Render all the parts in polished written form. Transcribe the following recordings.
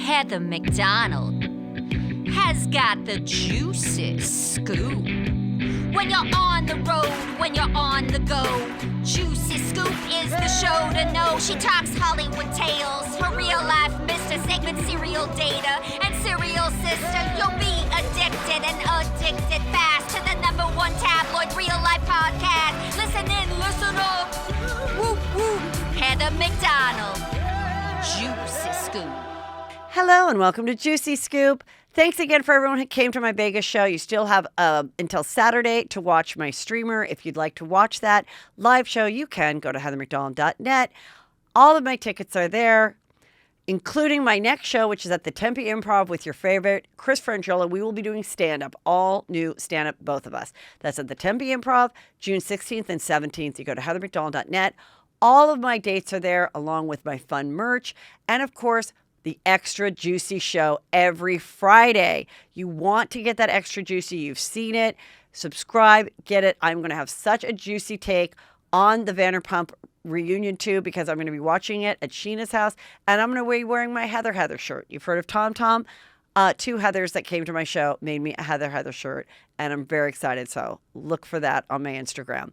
Heather McDonald has got the juicy scoop. When you're on the road, when you're on the go, Juicy Scoop is the show to know. She talks Hollywood tales, her real life Mr. Segment serial data and serial sister. You'll be addicted and addicted fast to the #1 tabloid real life podcast. Listen in, listen up. Whoop whoop. Heather McDonald, Juicy Scoop. Hello and welcome to Juicy Scoop. Thanks again for everyone who came to my Vegas show. You still have until Saturday to watch my streamer. If you'd like to watch that live show, you can go to heathermcdonald.net. All of my tickets are there, including my next show, which is at the Tempe Improv with your favorite, Chris Frangiola. We will be doing stand-up, all new stand-up, both of us. That's at the Tempe Improv, June 16th and 17th. You go to heathermcdonald.net. All of my dates are there, along with my fun merch. And, of course, the extra juicy show every Friday. You want to get that extra juicy. You've seen it. Subscribe, get it. I'm going to have such a juicy take on the Vanderpump reunion too, because I'm going to be watching it at Sheena's house, and I'm going to be wearing my Heather shirt. You've heard of Tom. Two Heathers that came to my show made me a Heather shirt, and I'm very excited. So look for that on my Instagram.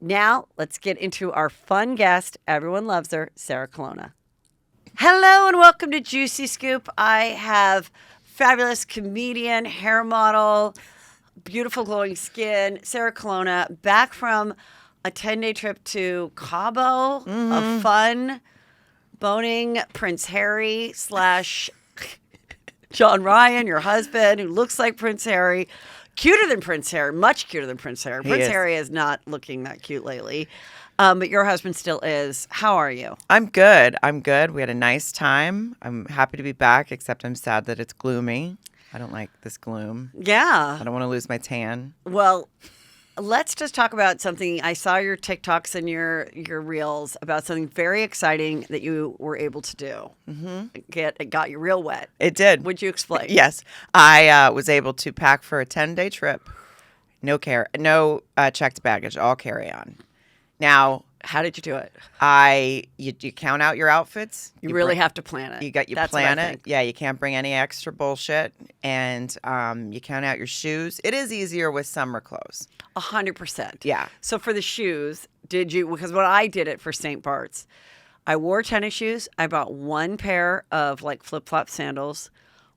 Now let's get into our fun guest. Everyone loves her, Sarah Colonna. Hello and welcome to Juicy Scoop. I have fabulous comedian, hair model, beautiful glowing skin, Sarah Colonna, back from a 10-day trip to Cabo, a fun boning Prince Harry / John Ryan, your husband, who looks like Prince Harry. Cuter than Prince Harry, much cuter than Prince Harry. Prince Harry is not looking that cute lately. But your husband still is. How are you? I'm good. We had a nice time. I'm happy to be back, except I'm sad that it's gloomy. I don't like this gloom. Yeah. I don't want to lose my tan. Well, let's just talk about something. I saw your TikToks and your reels about something very exciting that you were able to do. It got you real wet. It did. Would you explain? Yes. I was able to pack for a 10-day trip. No checked baggage, all carry on. Now, how did you do it? You count out your outfits. You really have to plan it. You plan it. Yeah, you can't bring any extra bullshit, and you count out your shoes. It is easier with summer clothes. 100%. Yeah. So for the shoes, did you? Because when I did it for St. Bart's, I wore tennis shoes. I bought one pair of like flip-flop sandals,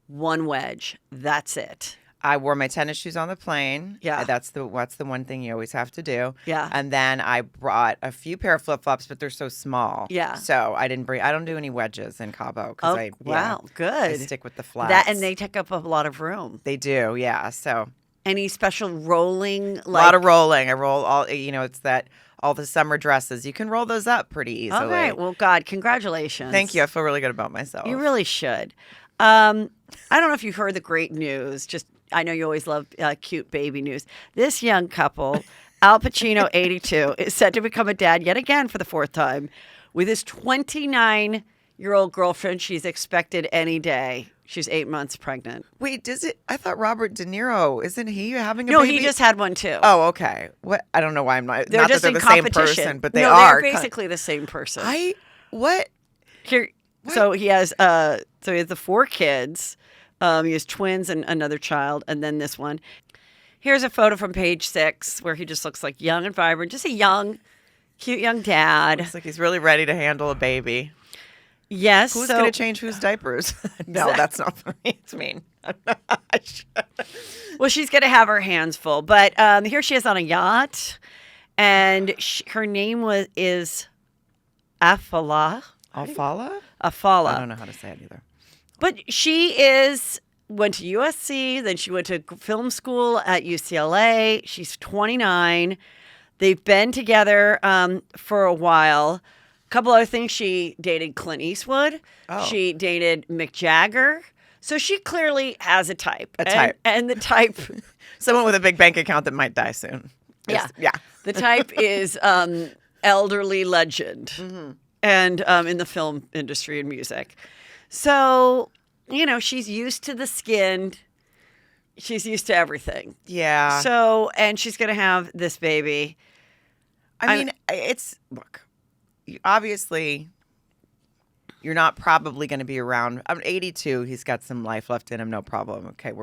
one wedge. That's it. I wore my tennis shoes on the plane. Yeah. That's the one thing you always have to do. Yeah. And then I brought a few pair of flip-flops, but they're so small. Yeah. So I don't do any wedges in Cabo. Wow. Good. I stick with the flats. And they take up a lot of room. They do, yeah. So any special rolling? A lot of rolling. I roll all, it's that all the summer dresses. You can roll those up pretty easily. All right. Well, God, congratulations. Thank you. I feel really good about myself. You really should. I don't know if you've heard the great news. I know you always love cute baby news. This young couple, Al Pacino, 82, is set to become a dad yet again for the fourth time with his 29-year-old girlfriend. She's expected any day. She's 8 months pregnant. Wait, I thought Robert De Niro, isn't he having a baby? No, he just had one too. Oh, okay. What? I don't know why I'm not. They're not just that they're in the same competition. person, but they no, are. They're basically the same person. What? Here, What? So he has the 4 kids. He has twins and another child, and then this one. Here's a photo from page 6 where he just looks like young and vibrant, just a cute young dad. Looks like he's really ready to handle a baby. Yes. Who's going to change whose diapers? No, that's not funny. It's mean. Well, she's going to have her hands full, but here she is on a yacht, and her name is Afala. Afala? Afala. I don't know how to say it either. But she went to USC, then she went to film school at UCLA. She's 29. They've been together for a while. A couple other things. She dated Clint Eastwood. Oh. She dated Mick Jagger. So she clearly has a type. And the type... Someone with a big bank account that might die soon. Yeah. Yeah. The type is elderly legend. Mm-hmm. And in the film industry and music. So, she's used to the skin. She's used to everything. Yeah. So, and she's going to have this baby. I mean, look, obviously, you're not probably going to be around. I'm 82. He's got some life left in him. No problem. Okay,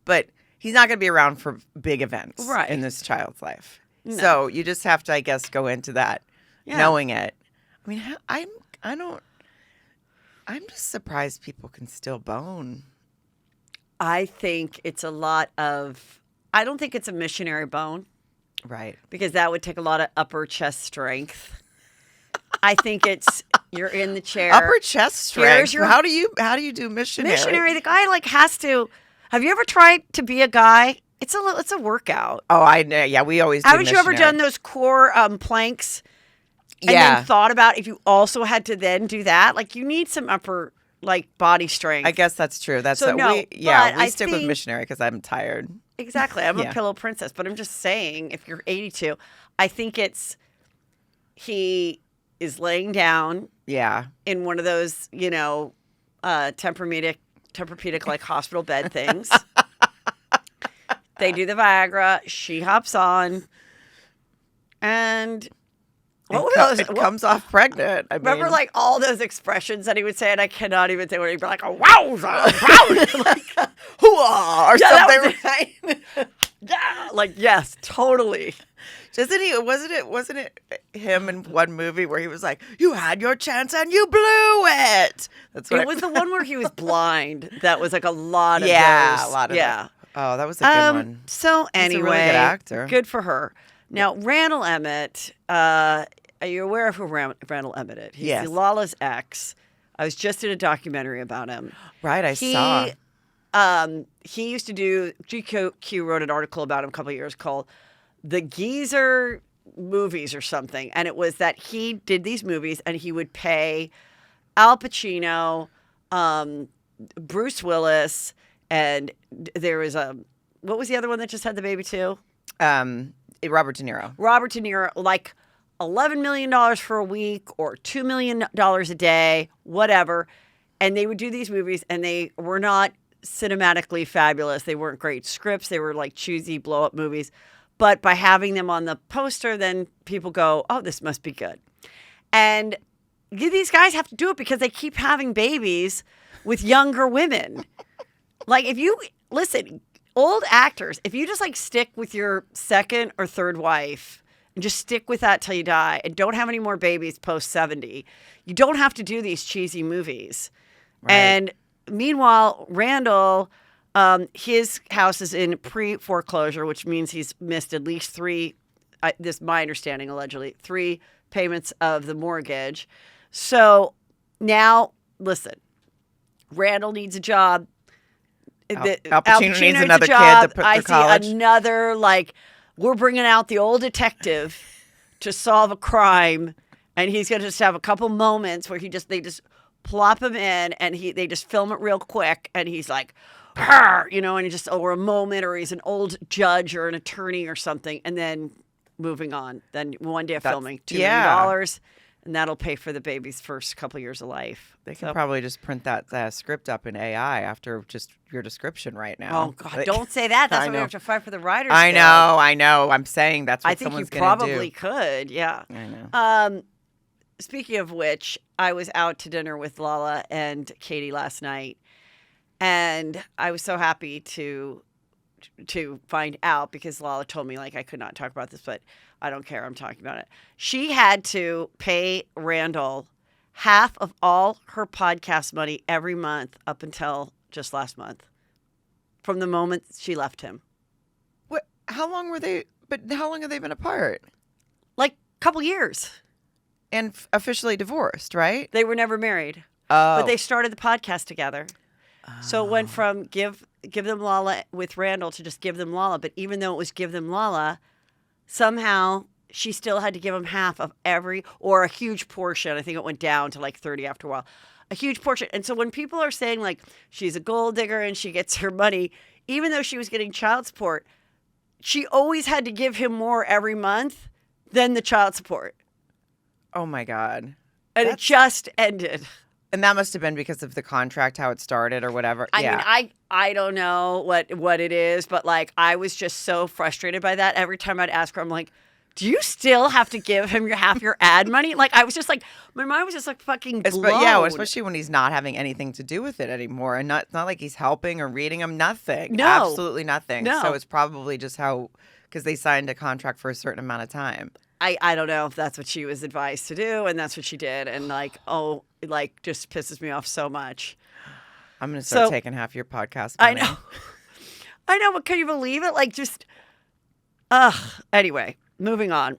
but he's not going to be around for big events in this child's life. No. So you just have to, I guess, go into that knowing it. I mean, I'm just surprised people can still bone. I think it's a lot of. I don't think it's a missionary bone. Right. Because that would take a lot of upper chest strength. I think it's you're in the chair. Upper chest strength. How do you do missionary? Missionary, the guy has to. Have you ever tried to be a guy? It's a workout. Oh, I know. Yeah, we always do Haven't you ever done those core planks? And then thought about if you also had to then do that? Like you need some upper body strength. I guess that's true. That's so we stick with missionary because I'm tired. Exactly. I'm a pillow princess, but I'm just saying if you're 82, I think it's he is laying down in one of those, Tempur-Pedic hospital bed things. They do the Viagra, she hops on, and it comes off pregnant. I remember all those expressions that he would say, and I cannot even say what he'd be like, oh, wowza, wowza, hoo-ah, or something, right? Yeah, yes, totally. Wasn't it him in one movie where he was like, you had your chance and you blew it? It was the one where he was blind. That was a lot of those. A lot of yeah. Oh, that was a good one. So anyway, he's a really good actor. Good for her. Now, Randall Emmett, are you aware of who Randall Emmett is? He's Lala's ex. I was just in a documentary about him. Right, I saw. He used to do, GQ wrote an article about him a couple of years called The Geezer Movies or something. And it was that he did these movies and he would pay Al Pacino, Bruce Willis, and there was what was the other one that just had the baby too? Robert De Niro. Robert De Niro, $11 million for a week or $2 million a day, whatever. And they would do these movies and they were not cinematically fabulous. They weren't great scripts. They were choosy blow-up movies. But by having them on the poster, then people go, oh, this must be good. And these guys have to do it because they keep having babies with younger women. If you, listen, old actors, if you just stick with your second or third wife and just stick with that till you die and don't have any more babies post 70, you don't have to do these cheesy movies. Right. And meanwhile, Randall, his house is in pre-foreclosure, which means he's missed at least three, this is my understanding, allegedly, 3 payments of the mortgage. So now, listen, Randall needs a job. Al Pacino needs another kid to put through college. I see another, we're bringing out the old detective to solve a crime, and he's going to just have a couple moments where they just plop him in, and they just film it real quick, and he's like, and or a moment, or he's an old judge or an attorney or something, and then moving on. Then one day of filming, $2 million. And that'll pay for the baby's first couple years of life. They can probably just print that script up in AI after just your description right now. Oh, God, don't say that. That's why we have to fight for the writers. I know. I'm saying that's what someone's going to do. I think you probably could, yeah. I know. Speaking of which, I was out to dinner with Lala and Katie last night, and I was so happy to find out because Lala told me, I could not talk about this, but I don't care. I'm talking about it. She had to pay Randall half of all her podcast money every month up until just last month, from the moment she left him. What? How long were they? But how long have they been apart? A couple years. And officially divorced, right? They were never married. Oh. But they started the podcast together. Oh. So it went from give them Lala with Randall to just give them Lala. But even though it was give them Lala, somehow she still had to give him half of or a huge portion. I think it went down to 30 after a while. A huge portion. And so when people are saying she's a gold digger and she gets her money, even though she was getting child support, she always had to give him more every month than the child support. Oh my God. And it just ended. And that must have been because of the contract, how it started or whatever. I mean, I don't know what it is, but I was just so frustrated by that. Every time I'd ask her, I'm like, do you still have to give him half your ad money? Like, I was just like, my mind was just like fucking blown. Yeah, especially when he's not having anything to do with it anymore. And it's not like he's helping or reading him. Nothing. No. Absolutely nothing. No. So it's probably just because they signed a contract for a certain amount of time. I don't know if that's what she was advised to do, and that's what she did. And just pisses me off so much. I'm going to start taking half your podcast money. I know, but can you believe it? Like, just, anyway, moving on.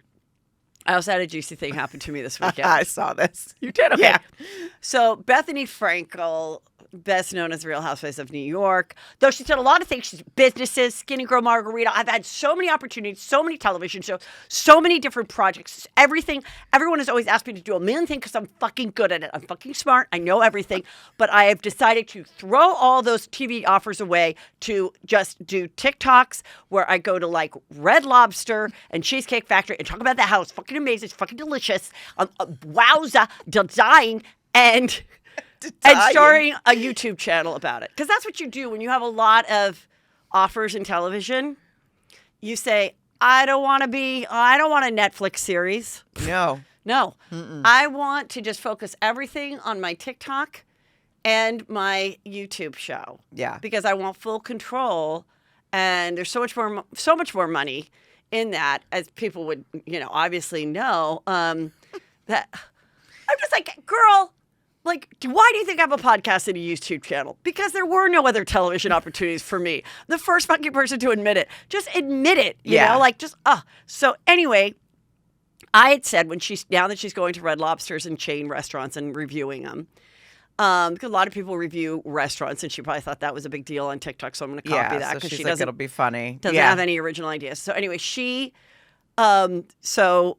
I also had a juicy thing happen to me this weekend. I saw this. You did? Okay. Yeah. So Bethenny Frankel, best known as Real Housewives of New York, though she's done a lot of things. She's businesses, Skinny Girl Margarita. I've had so many opportunities, so many television shows, so many different projects. Everything. Everyone has always asked me to do a million things because I'm fucking good at it. I'm fucking smart. I know everything. But I have decided to throw all those TV offers away to just do TikToks where I go to like Red Lobster and Cheesecake Factory and talk about that how it's fucking amazing. It's fucking delicious. Wowza, dying. And starting a YouTube channel about it. Because that's what you do when you have a lot of offers in television. You say, I don't want a Netflix series. No. No. I want to just focus everything on my TikTok and my YouTube show. Yeah. Because I want full control. And there's so much more money in that, as people would, obviously know. That I'm just like, girl, like, why do you think I have a podcast and a YouTube channel? Because there were no other television opportunities for me. The first fucking person to admit it. Just admit it, you know? Like, So anyway, I had said now that she's going to Red Lobsters and chain restaurants and reviewing them, because a lot of people review restaurants, and she probably thought that was a big deal on TikTok, so I'm going to copy that because she doesn't. It'll be funny. Doesn't have any original ideas. So anyway, so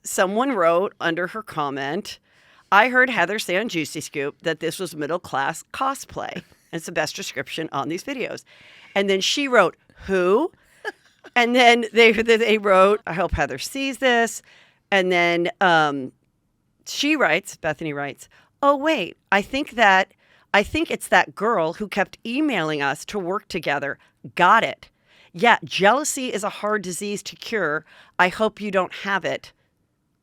someone wrote under her comment, I heard Heather say on Juicy Scoop that this was middle class cosplay. It's the best description on these videos. And then she wrote, who? And then they wrote, I hope Heather sees this. And then Bethenny writes, oh, wait, I think it's that girl who kept emailing us to work together. Got it. Yeah, jealousy is a hard disease to cure. I hope you don't have it.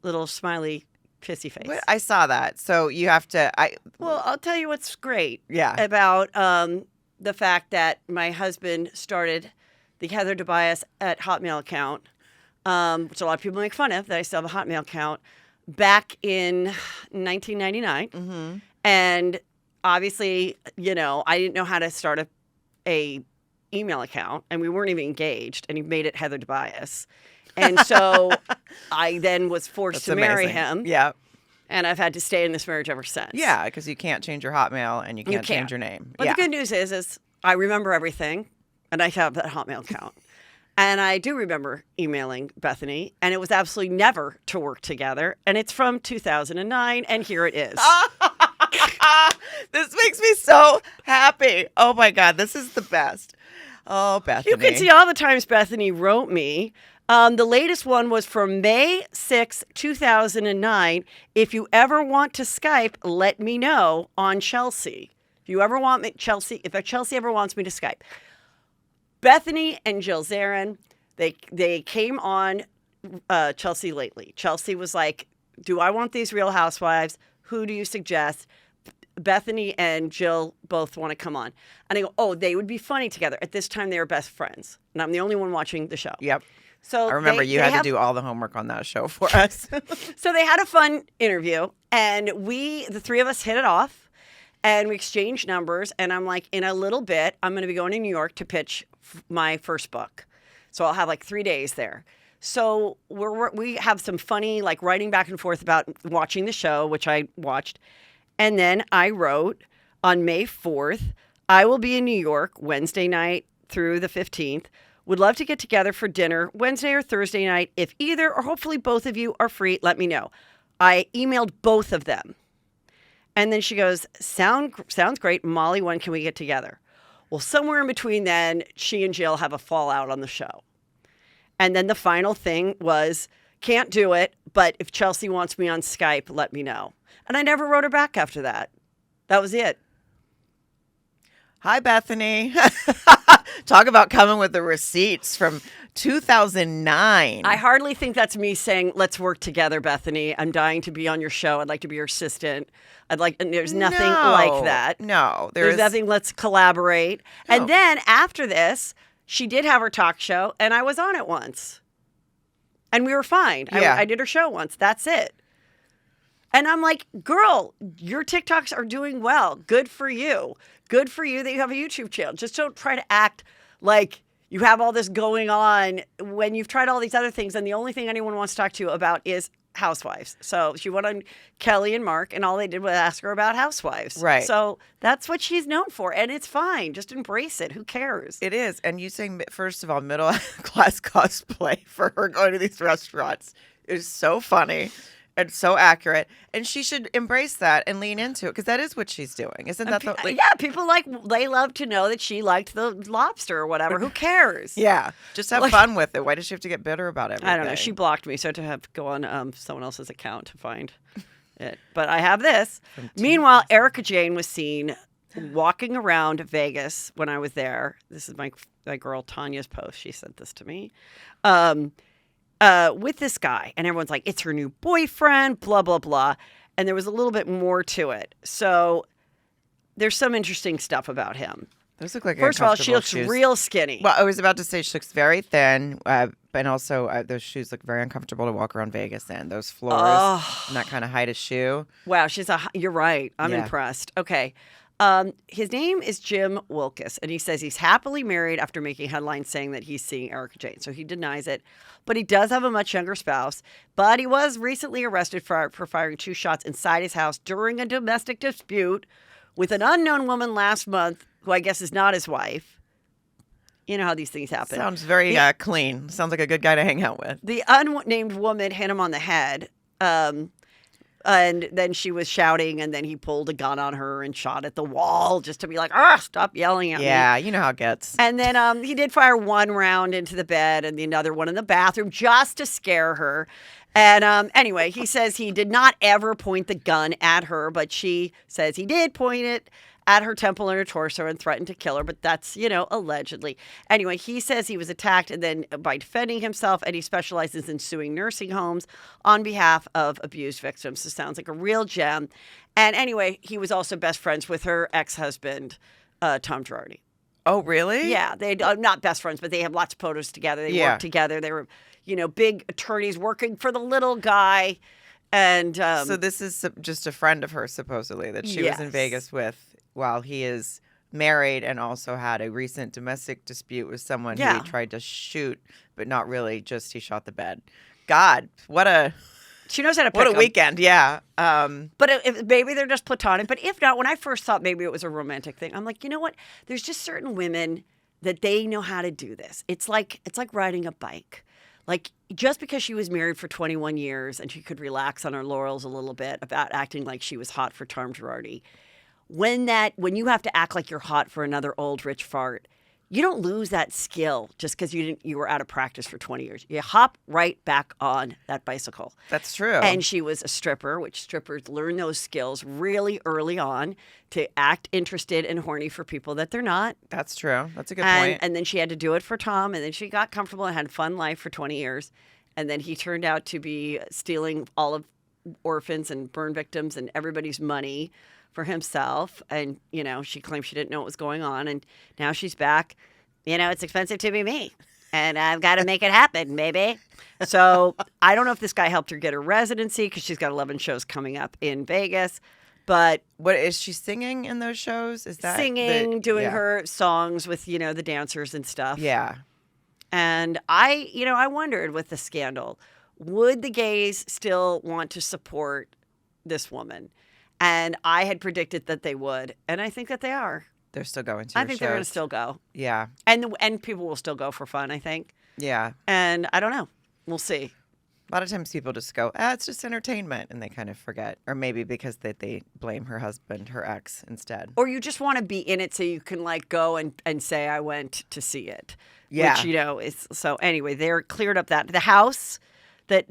Little smiley pissy face. I saw that. So you have to. Well, I'll tell you what's great. Yeah. About the fact that my husband started the Heather Tobias at Hotmail account, which a lot of people make fun of, that I still have a Hotmail account, back in 1999. Mm-hmm. And obviously, I didn't know how to start a email account, and we weren't even engaged, and he made it Heather Tobias. And so I then was forced to marry him. Yeah. And I've had to stay in this marriage ever since. Yeah, because you can't change your Hotmail and you can't change your name. But the good news is I remember everything, and I have that Hotmail account. And I do remember emailing Bethenny, and it was absolutely never to work together. And it's from 2009, and here it is. This makes me so happy. Oh, my God. This is the best. Oh, Bethenny. You can see all the times Bethenny wrote me. The latest one was from May 6, 2009. If you ever want to Skype, let me know on Chelsea. If you ever want me, Chelsea ever wants me to Skype. Bethenny and Jill Zarin, they came on Chelsea lately. Chelsea was like, do I want these Real Housewives? Who do you suggest? Bethenny and Jill both want to come on. And I go, oh, they would be funny together. At this time, they were best friends. And I'm the only one watching the show. Yep. So I remember you had to do all the homework on that show for us. So they had a fun interview, and the three of us hit it off, and we exchanged numbers. And I'm like, in a little bit, I'm going to be going to New York to pitch my first book. So I'll have like 3 days there. So we have some funny like writing back and forth about watching the show, which I watched. And then I wrote on May 4th, I will be in New York Wednesday night through the 15th. Would love to get together for dinner Wednesday or Thursday night. If either or hopefully both of you are free, let me know. I emailed both of them. And then she goes, sounds great. Molly, when can we get together? Well, somewhere in between then, she and Jill have a fallout on the show. And then the final thing was, can't do it, but if Chelsea wants me on Skype, let me know. And I never wrote her back after that. That was it. Hi, Bethenny. Talk about coming with the receipts from 2009. I hardly think that's me saying, let's work together, Bethenny. I'm dying to be on your show. I'd like to be your assistant. And there's nothing like that. No. There's nothing, let's collaborate. No. And then after this, she did have her talk show, and I was on it once. And we were fine. Yeah. I did her show once. That's it. And I'm like, girl, your TikToks are doing well. Good for you. Good for you that you have a YouTube channel. Just don't try to act like you have all this going on when you've tried all these other things. And the only thing anyone wants to talk to you about is housewives. So she went on Kelly and Mark, and all they did was ask her about housewives. Right. So that's what she's known for. And it's fine. Just embrace it. Who cares? It is. And you saying, first of all, middle class cosplay for her going to these restaurants is so funny. And so accurate, and she should embrace that and lean into it because that is what she's doing, isn't that? Yeah, people they love to know that she liked the lobster or whatever. Who cares? Yeah, just have fun with it. Why does she have to get bitter about everything? I don't know. She blocked me, so I had to have to go on someone else's account to find it. But I have this. Meanwhile, Erika Jayne was seen walking around Vegas when I was there. This is my girl Tanya's post. She sent this to me. With this guy, and everyone's like, it's her new boyfriend, blah, blah, blah. And there was a little bit more to it. So there's some interesting stuff about him. Those look like First of all, she looks real skinny. Well, I was about to say she looks very thin, and also those shoes look very uncomfortable to walk around Vegas in. Those floors, and that kind of height of shoe. Wow, you're right. I'm impressed. Okay. His name is Jim Wilkes, and he says he's happily married after making headlines saying that he's seeing Erika Jayne. So he denies it, but he does have a much younger spouse. But he was recently arrested for firing 2 shots inside his house during a domestic dispute with an unknown woman last month, who I guess is not his wife. You know how these things happen. Sounds very clean. Sounds like a good guy to hang out with. The unnamed woman hit him on the head. And then she was shouting, and then he pulled a gun on her and shot at the wall just to be like, stop yelling at me. Yeah, you know how it gets. And then he did fire 1 round into the bed and another one in the bathroom just to scare her. And anyway, he says he did not ever point the gun at her, but she says he did point it at her temple and her torso and threatened to kill her, but that's, allegedly. Anyway, he says he was attacked and then by defending himself, and he specializes in suing nursing homes on behalf of abused victims. So sounds like a real gem. And anyway, he was also best friends with her ex-husband, Tom Girardi. Oh, really? Yeah, they not best friends, but they have lots of photos together. They work together. They were, big attorneys working for the little guy. And so this is just a friend of hers, supposedly, that she was in Vegas with while he is married and also had a recent domestic dispute with someone who he tried to shoot, but not really, just he shot the bed. God, she knows how to pick what a weekend, yeah. But maybe they're just platonic. But if not, when I first thought maybe it was a romantic thing, I'm like, you know what? There's just certain women that they know how to do this. It's like riding a bike. Like, just because she was married for 21 years and she could relax on her laurels a little bit about acting like she was hot for Tom Girardi, when you have to act like you're hot for another old rich fart, you don't lose that skill just because you were out of practice for 20 years. You hop right back on that bicycle. That's true. And she was a stripper, which strippers learn those skills really early on to act interested and horny for people that they're not. That's true. That's a good point. And then she had to do it for Tom, and then she got comfortable and had a fun life for 20 years. And then he turned out to be stealing all of orphans and burn victims and everybody's money for himself. And, she claimed she didn't know what was going on. And now she's back. It's expensive to be me. And I've got to make it happen, maybe. So I don't know if this guy helped her get her residency because she's got 11 shows coming up in Vegas. But what is she singing in those shows? Is that singing, doing her songs with, the dancers and stuff. Yeah. And I wondered with the scandal, would the gays still want to support this woman? And I had predicted that they would, and I think that they are. They're still going to. I think they're going to still go. Yeah. And people will still go for fun, I think. Yeah. And I don't know. We'll see. A lot of times people just go, it's just entertainment, and they kind of forget. Or maybe because they blame her husband, her ex, instead. Or you just want to be in it so you can go and say, I went to see it. Yeah. Which, is so anyway, they're cleared up that. The house that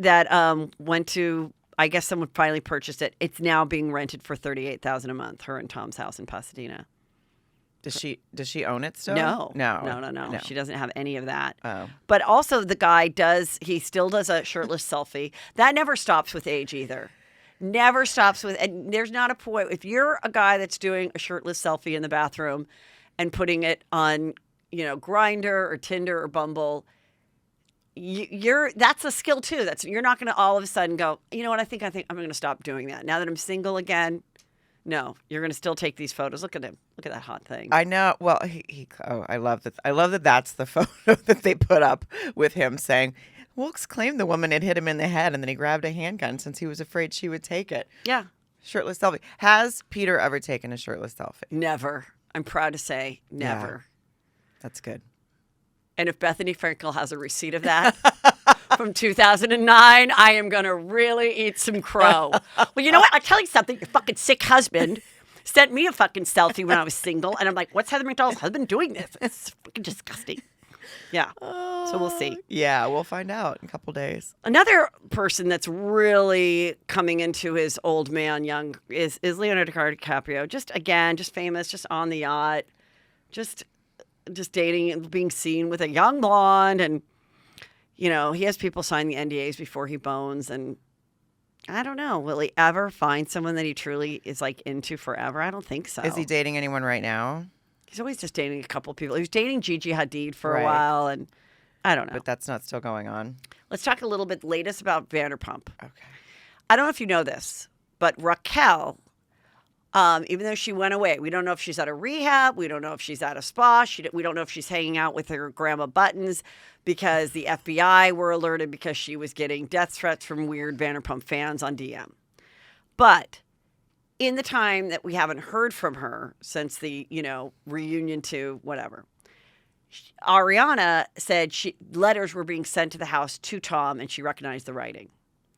went to, I guess someone finally purchased it. It's now being rented for $38,000 a month, her and Tom's house in Pasadena. Does she own it still? No. She doesn't have any of that. Oh. But also the guy he still does a shirtless selfie. That never stops with age either. Never stops with, and there's not a point. If you're a guy that's doing a shirtless selfie in the bathroom and putting it on, Grindr or Tinder or Bumble, that's a skill too. You're not going to all of a sudden go, you know what? I think I'm going to stop doing that. Now that I'm single again, no, you're going to still take these photos. Look at him. Look at that hot thing. I know. Well, I love that. I love that that's the photo that they put up with him saying, Wilkes claimed the woman had hit him in the head and then he grabbed a handgun since he was afraid she would take it. Yeah. Shirtless selfie. Has Peter ever taken a shirtless selfie? Never. I'm proud to say never. Yeah. That's good. And if Bethenny Frankel has a receipt of that from 2009, I am going to really eat some crow. Well, you know what? I'll tell you something. Your fucking sick husband sent me a fucking selfie when I was single. And I'm like, what's Heather McDonald's husband doing this? It's fucking disgusting. Yeah. So we'll see. Yeah, we'll find out in a couple days. Another person that's really coming into his old man young is Leonardo DiCaprio. Just famous, just on the yacht, just dating and being seen with a young blonde. And, he has people sign the NDAs before he bones. And I don't know. Will he ever find someone that he truly is into forever? I don't think so. Is he dating anyone right now? He's always just dating a couple people. He was dating Gigi Hadid for a while, and I don't know. But that's not still going on. Let's talk a little bit latest about Vanderpump. Okay. I don't know if you know this, but Raquel, even though she went away, we don't know if she's at a rehab. We don't know if she's at a spa. We don't know if she's hanging out with her grandma Buttons because the FBI were alerted because she was getting death threats from weird Vanderpump fans on DM. But in the time that we haven't heard from her since the, reunion to whatever, Ariana said letters were being sent to the house to Tom and she recognized the writing.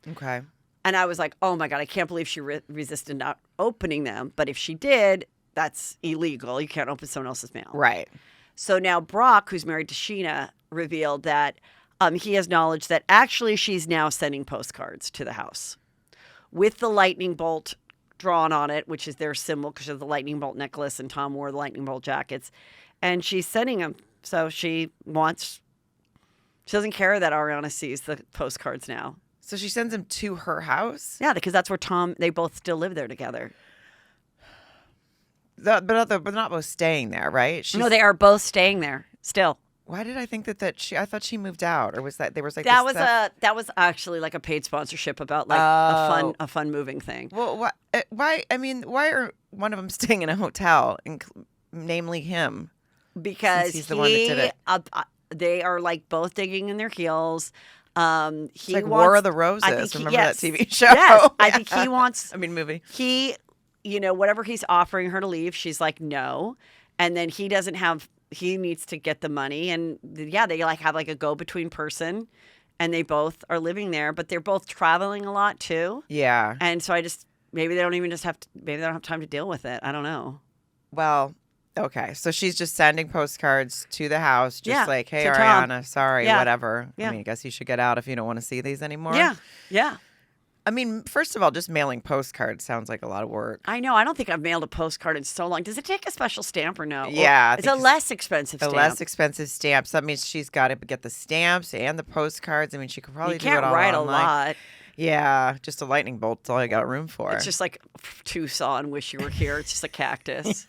Okay. And I was like, oh my God, I can't believe she resisted not opening them. But if she did, that's illegal. You can't open someone else's mail. Right. So now Brock, who's married to Sheena, revealed that he has knowledge that actually she's now sending postcards to the house with the lightning bolt drawn on it, which is their symbol because of the lightning bolt necklace, and Tom wore the lightning bolt jackets. And she's sending them. So she doesn't care that Ariana sees the postcards now. So she sends them to her house? Yeah, because that's where they both still live there together. But they're not both staying there, right? No, they are both staying there still. Why did I think I thought she moved out, or was that there was like that was actually like a paid sponsorship about a fun moving thing. Well, why? I mean, why are one of them staying in a hotel, namely him? Because he's the one that did it. They are both digging in their heels. It's like War of the Roses. Remember that TV show? Yes, I think he wants. Movie. He, whatever he's offering her to leave, she's like no, and then he doesn't have. He needs to get the money, and they have a go-between person, and they both are living there, but they're both traveling a lot too. Yeah, and so maybe they don't have time to deal with it. I don't know. Well. Okay, so she's just sending postcards to the house, just like, hey, Tom. Ariana, sorry, whatever. Yeah. I mean, I guess you should get out if you don't want to see these anymore. Yeah. I mean, first of all, just mailing postcards sounds like a lot of work. I know. I don't think I've mailed a postcard in so long. Does it take a special stamp or no? Yeah. It's a less expensive stamp. A less expensive stamp. So that means she's got to get the stamps and the postcards. I mean, she could probably do it all online. You can't write a lot. Yeah, just a lightning bolt's all I got room for. It's just like Tucson, wish you were here. It's just a cactus.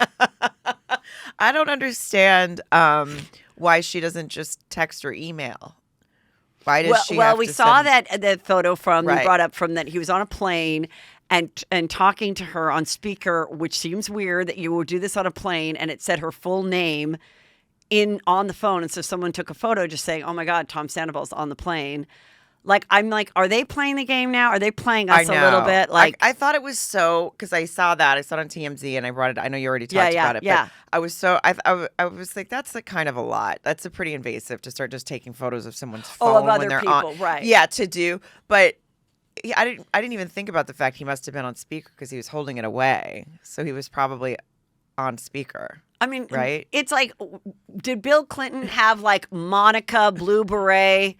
I don't understand why she doesn't just text or email. Why does she have we to saw send... that photo from right. you brought up from that he was on a plane and talking to her on speaker, which seems weird that you would do this on a plane, and it said her full name on the phone, and so someone took a photo just saying, "Oh my God, Tom Sandoval's on the plane." I'm like, are they playing the game now? Are they playing us a little bit? I thought it was so, because I saw that. I saw it on TMZ and I brought it. I know you already talked about it. Yeah. But I was I was like, that's kind of a lot. That's a pretty invasive to start just taking photos of someone's phone of other when they're people, on. right. Yeah, to do. But I didn't even think about the fact he must have been on speaker because he was holding it away. So he was probably on speaker. I mean, right? It's like, did Bill Clinton have Monica Blue Beret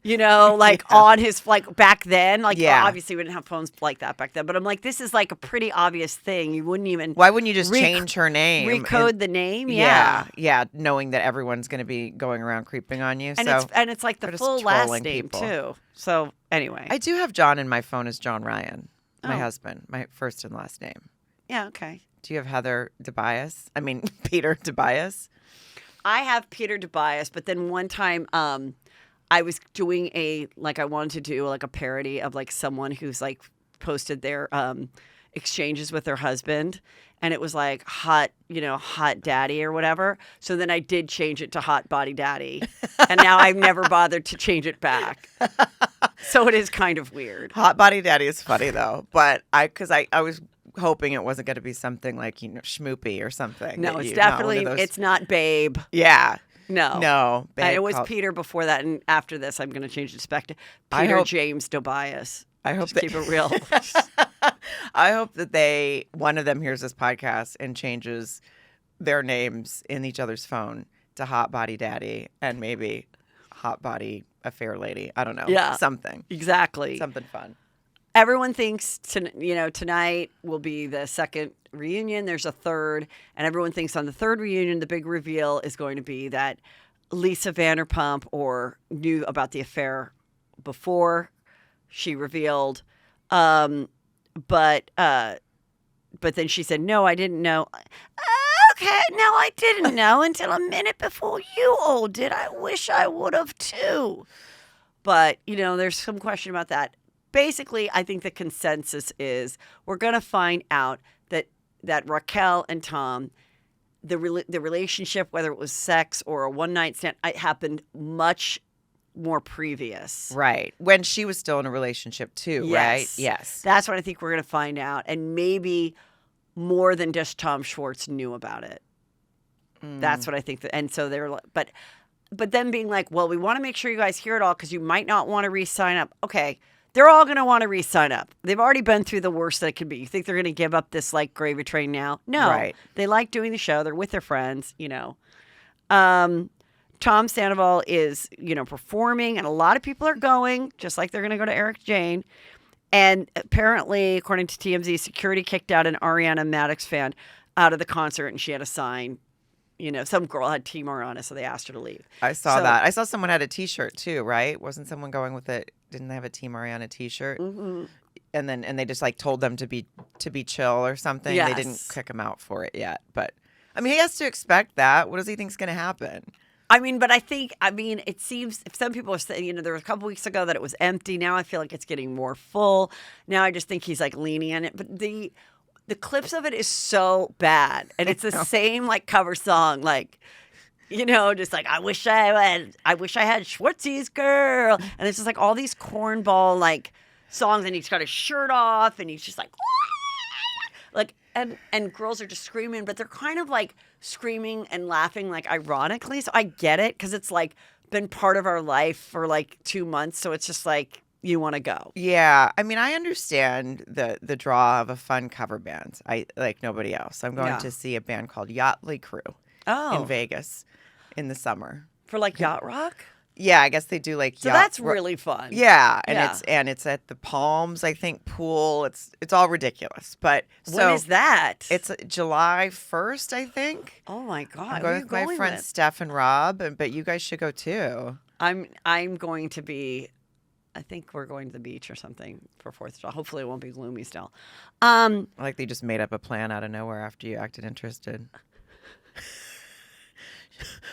You know, like on his, like back then, like obviously we didn't have phones like that back then, but I'm like, this is like a pretty obvious thing. You wouldn't even. Why wouldn't you just change her name? Recode the name? Yeah, knowing that everyone's going to be going around creeping on you. And it's like the full last name too. So anyway. I do have John in my phone as John Ryan, my husband, my first and last name. Yeah, okay. Do you have Heather DeBias? I mean, Peter DeBias? I have Peter DeBias, but then one time I was doing I wanted to do like a parody of like someone who's like posted their exchanges with their husband, and it was like hot daddy or whatever. So then I did change it to hot body daddy, and now I've never bothered to change it back. So it is kind of weird. Hot body daddy is funny though, but I was hoping it wasn't going to be something like schmoopy or something. No, it's definitely it's not babe. Yeah. No. Babe it was Peter before that, and after this, I'm going to change it back to Peter James Tobias. I hope keep it real. I hope that one of them hears this podcast and changes their names in each other's phone to Hot Body Daddy and maybe Hot Body Affair Lady. I don't know. Yeah. Something. Exactly. Something fun. Everyone thinks tonight will be the second reunion. There's a third, and everyone thinks on the third reunion, the big reveal is going to be that Lisa Vanderpump knew about the affair before she revealed, but then she said, "No, I didn't know." Okay, no, I didn't know until a minute before you all did. I wish I would have too. But there's some question about that. Basically, I think the consensus is we're going to find out that Raquel and Tom, the relationship, whether it was sex or a one-night stand, it happened much more previous. Right. When she was still in a relationship too, right? Yes. That's what I think we're going to find out. And maybe more than just Tom Schwartz knew about it. That's what I think. And so they're like, but then being like, well, we want to make sure you guys hear it all because you might not want to re-sign up. Okay. They're all going to want to re-sign up. They've already been through the worst that it could be. You think they're going to give up this like gravy train now? No. Right. They like doing the show. They're with their friends, Tom Sandoval is, performing, and a lot of people are going, just like they're going to go to Erika Jayne. And apparently, according to TMZ, security kicked out an Ariana Maddox fan out of the concert, and she had a sign. Some girl had Team Ariana, so they asked her to leave. I saw that. I saw someone had a T-shirt too, right? Wasn't someone going with it? Didn't they have a Team Ariana T-shirt? Mm-hmm. And they just like told them to be chill or something. Yes. They didn't kick him out for it yet. But I mean, he has to expect that. What does he think's going to happen? It seems if some people are saying, there was a couple weeks ago that it was empty. Now I feel like it's getting more full. Now I just think he's like leaning on it. But the clips of it is so bad, and it's the same like cover song, like just like I wish I had Schwartz's girl, and it's just like all these cornball like songs, and he's got his shirt off, and he's just like and girls are just screaming, but they're kind of like screaming and laughing like ironically. So I get it because it's like been part of our life for like 2 months, so it's just like. You want to go. Yeah. I mean, I understand the draw of a fun cover band. I like nobody else. I'm going to see a band called Yachtly Crew in Vegas in the summer. For like yacht rock? Yeah, I guess they do like so that's really fun. Yeah, and it's at the Palms, I think, pool. It's all ridiculous. But when is that? It's July 1st, I think. Oh my God. I'm going with my friends Steph and Rob, but you guys should go too. I'm going to be I think we're going to the beach or something for 4th of July. Hopefully it won't be gloomy still. Like they just made up a plan out of nowhere after you acted interested.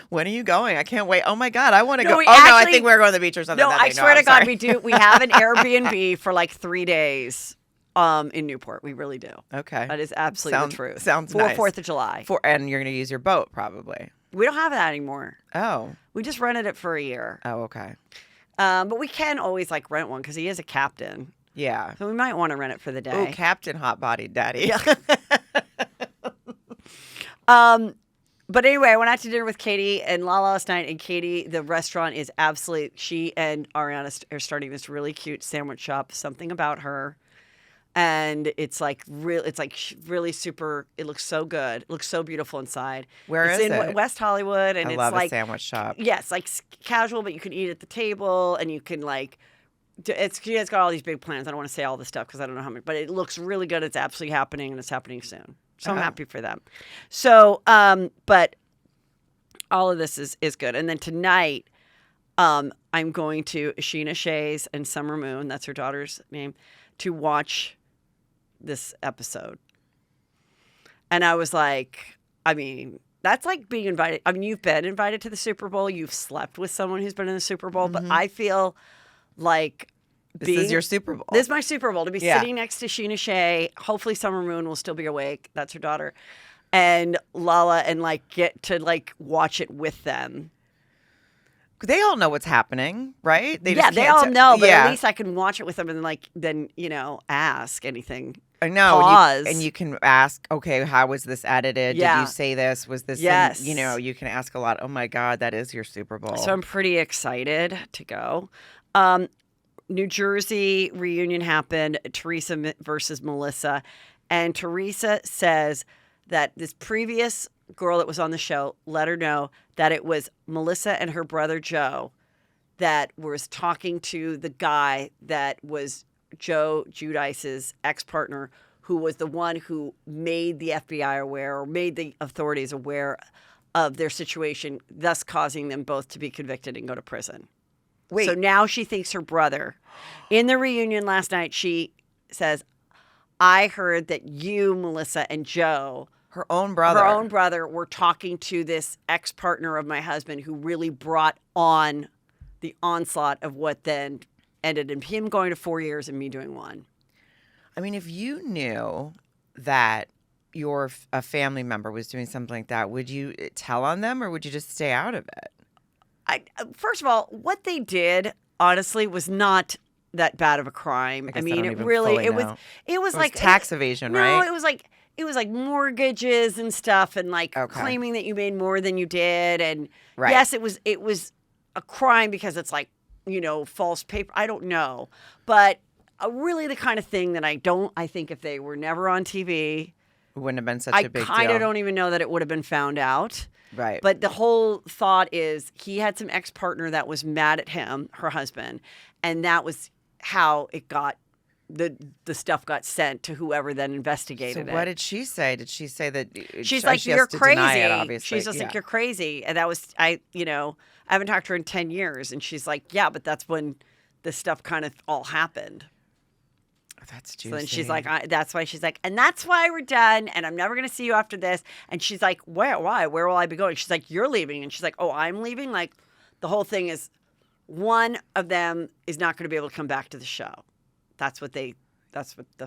When are you going? I can't wait. Oh my God, I want to go. I think we're going to the beach or something. No, I swear to God, we do. We have an Airbnb for like 3 days in Newport. We really do. Okay. That is absolutely the truth. Sounds nice. For 4th of July. And you're going to use your boat probably. We don't have that anymore. Oh. We just rented it for a year. Oh, okay. But we can always like rent one because he is a captain. Yeah. So we might want to rent it for the day. Oh, Captain Hot Body Daddy. Yeah. But anyway, I went out to dinner with Katie and Lala last night, and Katie, the restaurant is absolutely, she and Ariana are starting this really cute sandwich shop, Something About Her. And it's like really super. It looks so good. It looks so beautiful inside. Where it's is in it? West Hollywood, and I it's love like a sandwich shop. Yes, like casual, but you can eat at the table, and you can like. She has got all these big plans. I don't want to say all the stuff because I don't know how many, but it looks really good. It's absolutely happening, and it's happening soon. So I'm happy for them. So, but all of this is good. And then tonight, I'm going to Sheena Shay's and Summer Moon. That's her daughter's name, to watch this episode. And I was like, I mean, that's like being invited. I mean, you've been invited to the Super Bowl. You've slept with someone who's been in the Super Bowl. But I feel like this is your Super Bowl. This is my Super Bowl, to be sitting next to Sheena Shay. Hopefully Summer Moon will still be awake. That's her daughter. And Lala, and like get to like watch it with them. They all know what's happening, right? They all know, but at least I can watch it with them and like then, ask anything. I know. Pause. And you can ask, okay, how was this edited? Yeah. Did you say this? Was this? Yes. You can ask a lot. Oh my God, that is your Super Bowl. So I'm pretty excited to go. New Jersey reunion happened, Teresa versus Melissa. And Teresa says that this previous girl that was on the show let her know that it was Melissa and her brother Joe that was talking to the guy that was Joe Guidice's ex-partner, who was the one who made the FBI aware or made the authorities aware of their situation, thus causing them both to be convicted and go to prison. Wait. So now she thinks her brother. In the reunion last night, she says, I heard that you, Melissa, and Joe, her own brother, were talking to this ex-partner of my husband who really brought on the onslaught of what then ended in him going to 4 years and me doing 1. I mean, if you knew that a family member was doing something like that, would you tell on them or would you just stay out of it? First of all, what they did, honestly, was not that bad of a crime. I mean, it was like tax evasion, right? No, it was like mortgages and stuff, and like claiming that you made more than you did, and yes, it was a crime because it's like false paper. I don't know, but really the kind of thing that I think if they were never on TV, it wouldn't have been such a big deal. I kind of don't even know that it would have been found out. Right. But the whole thought is he had some ex-partner that was mad at him, her husband, and that was how it got, the stuff got sent to whoever then investigated it. So what did she say? Did she say that she's like, you're crazy? Obviously. She's just like, you're crazy. And that was, I haven't talked to her in 10 years. And she's like, yeah, but that's when this stuff kind of all happened. That's juicy. So then she's like, that's why she's like, and that's why we're done, and I'm never going to see you after this. And she's like, why? Where will I be going? She's like, you're leaving. And she's like, oh, I'm leaving? Like, the whole thing is one of them is not going to be able to come back to the show. That's what the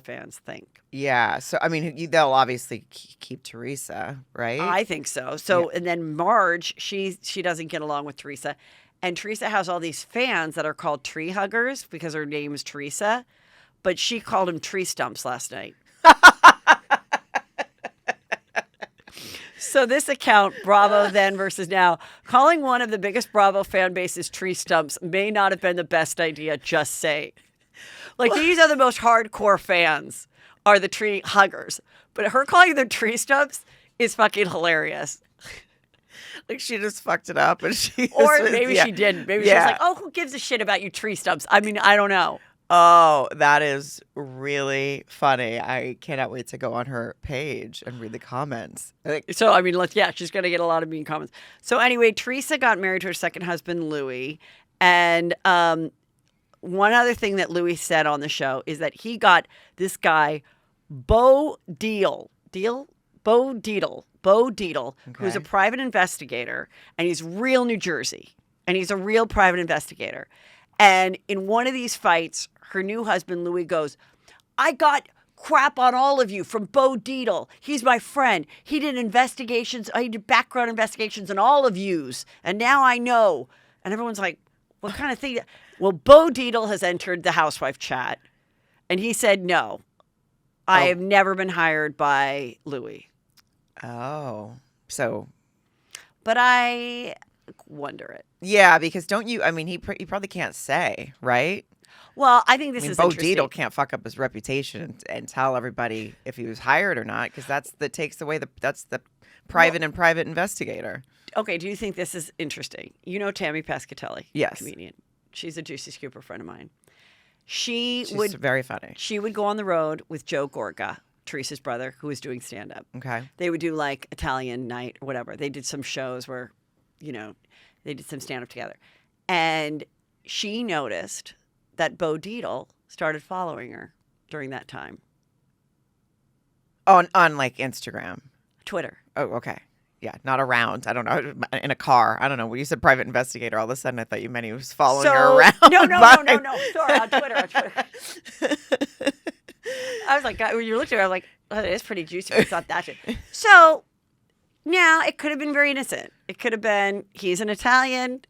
fans think. Yeah. So, I mean, they'll obviously keep Teresa, right? I think so. So, and then Marge, she doesn't get along with Teresa. And Teresa has all these fans that are called tree huggers because her name is Teresa. But she called him tree stumps last night. So this account, Bravo Then versus Now, calling one of the biggest Bravo fan bases tree stumps may not have been the best idea, just say. Like, these are the most hardcore fans, are the tree huggers. But her calling them tree stumps is fucking hilarious. Like, she just fucked it up. And she maybe she didn't. Maybe she was like, oh, who gives a shit about you tree stumps? I mean, I don't know. Oh, that is really funny. I cannot wait to go on her page and read the comments. So, I mean, she's going to get a lot of mean comments. So anyway, Teresa got married to her second husband, Louis. And one other thing that Louis said on the show is that he got this guy, Bo Deedle, who's a private investigator, and he's real New Jersey. And he's a real private investigator. And in one of these fights, her new husband, Louis, goes, I got crap on all of you from Bo Deedle. He's my friend. He did investigations. He did background investigations on all of yous. And now I know. And everyone's like, what kind of thing? Well, Bo Deedle has entered the housewife chat. And he said, no, I have never been hired by Louis. Oh, so. But I wonder it. Yeah, because don't you, I mean, he probably can't say, right? Well, I think this is Bo interesting. Dietl can't fuck up his reputation and tell everybody if he was hired or not, because that takes away that's the private investigator. Okay, do you think this is interesting? You know Tammy Pescatelli, yes, comedian. She's a Juicy Scooper friend of mine. She's very funny. She would go on the road with Joe Gorga, Teresa's brother, who was doing stand-up. Okay. They would do like Italian night or whatever. They did some shows where, they did some stand-up together. And she noticed that Bo Dietl started following her during that time. On like Instagram. Twitter. Oh, okay. Yeah, not around. I don't know. In a car. I don't know. When you said private investigator, all of a sudden I thought you meant he was following her around. No. Sorry, on Twitter. I was like, when you looked at it, I was like, oh, it is pretty juicy. It's not that shit. So now it could have been very innocent. It could have been he's an Italian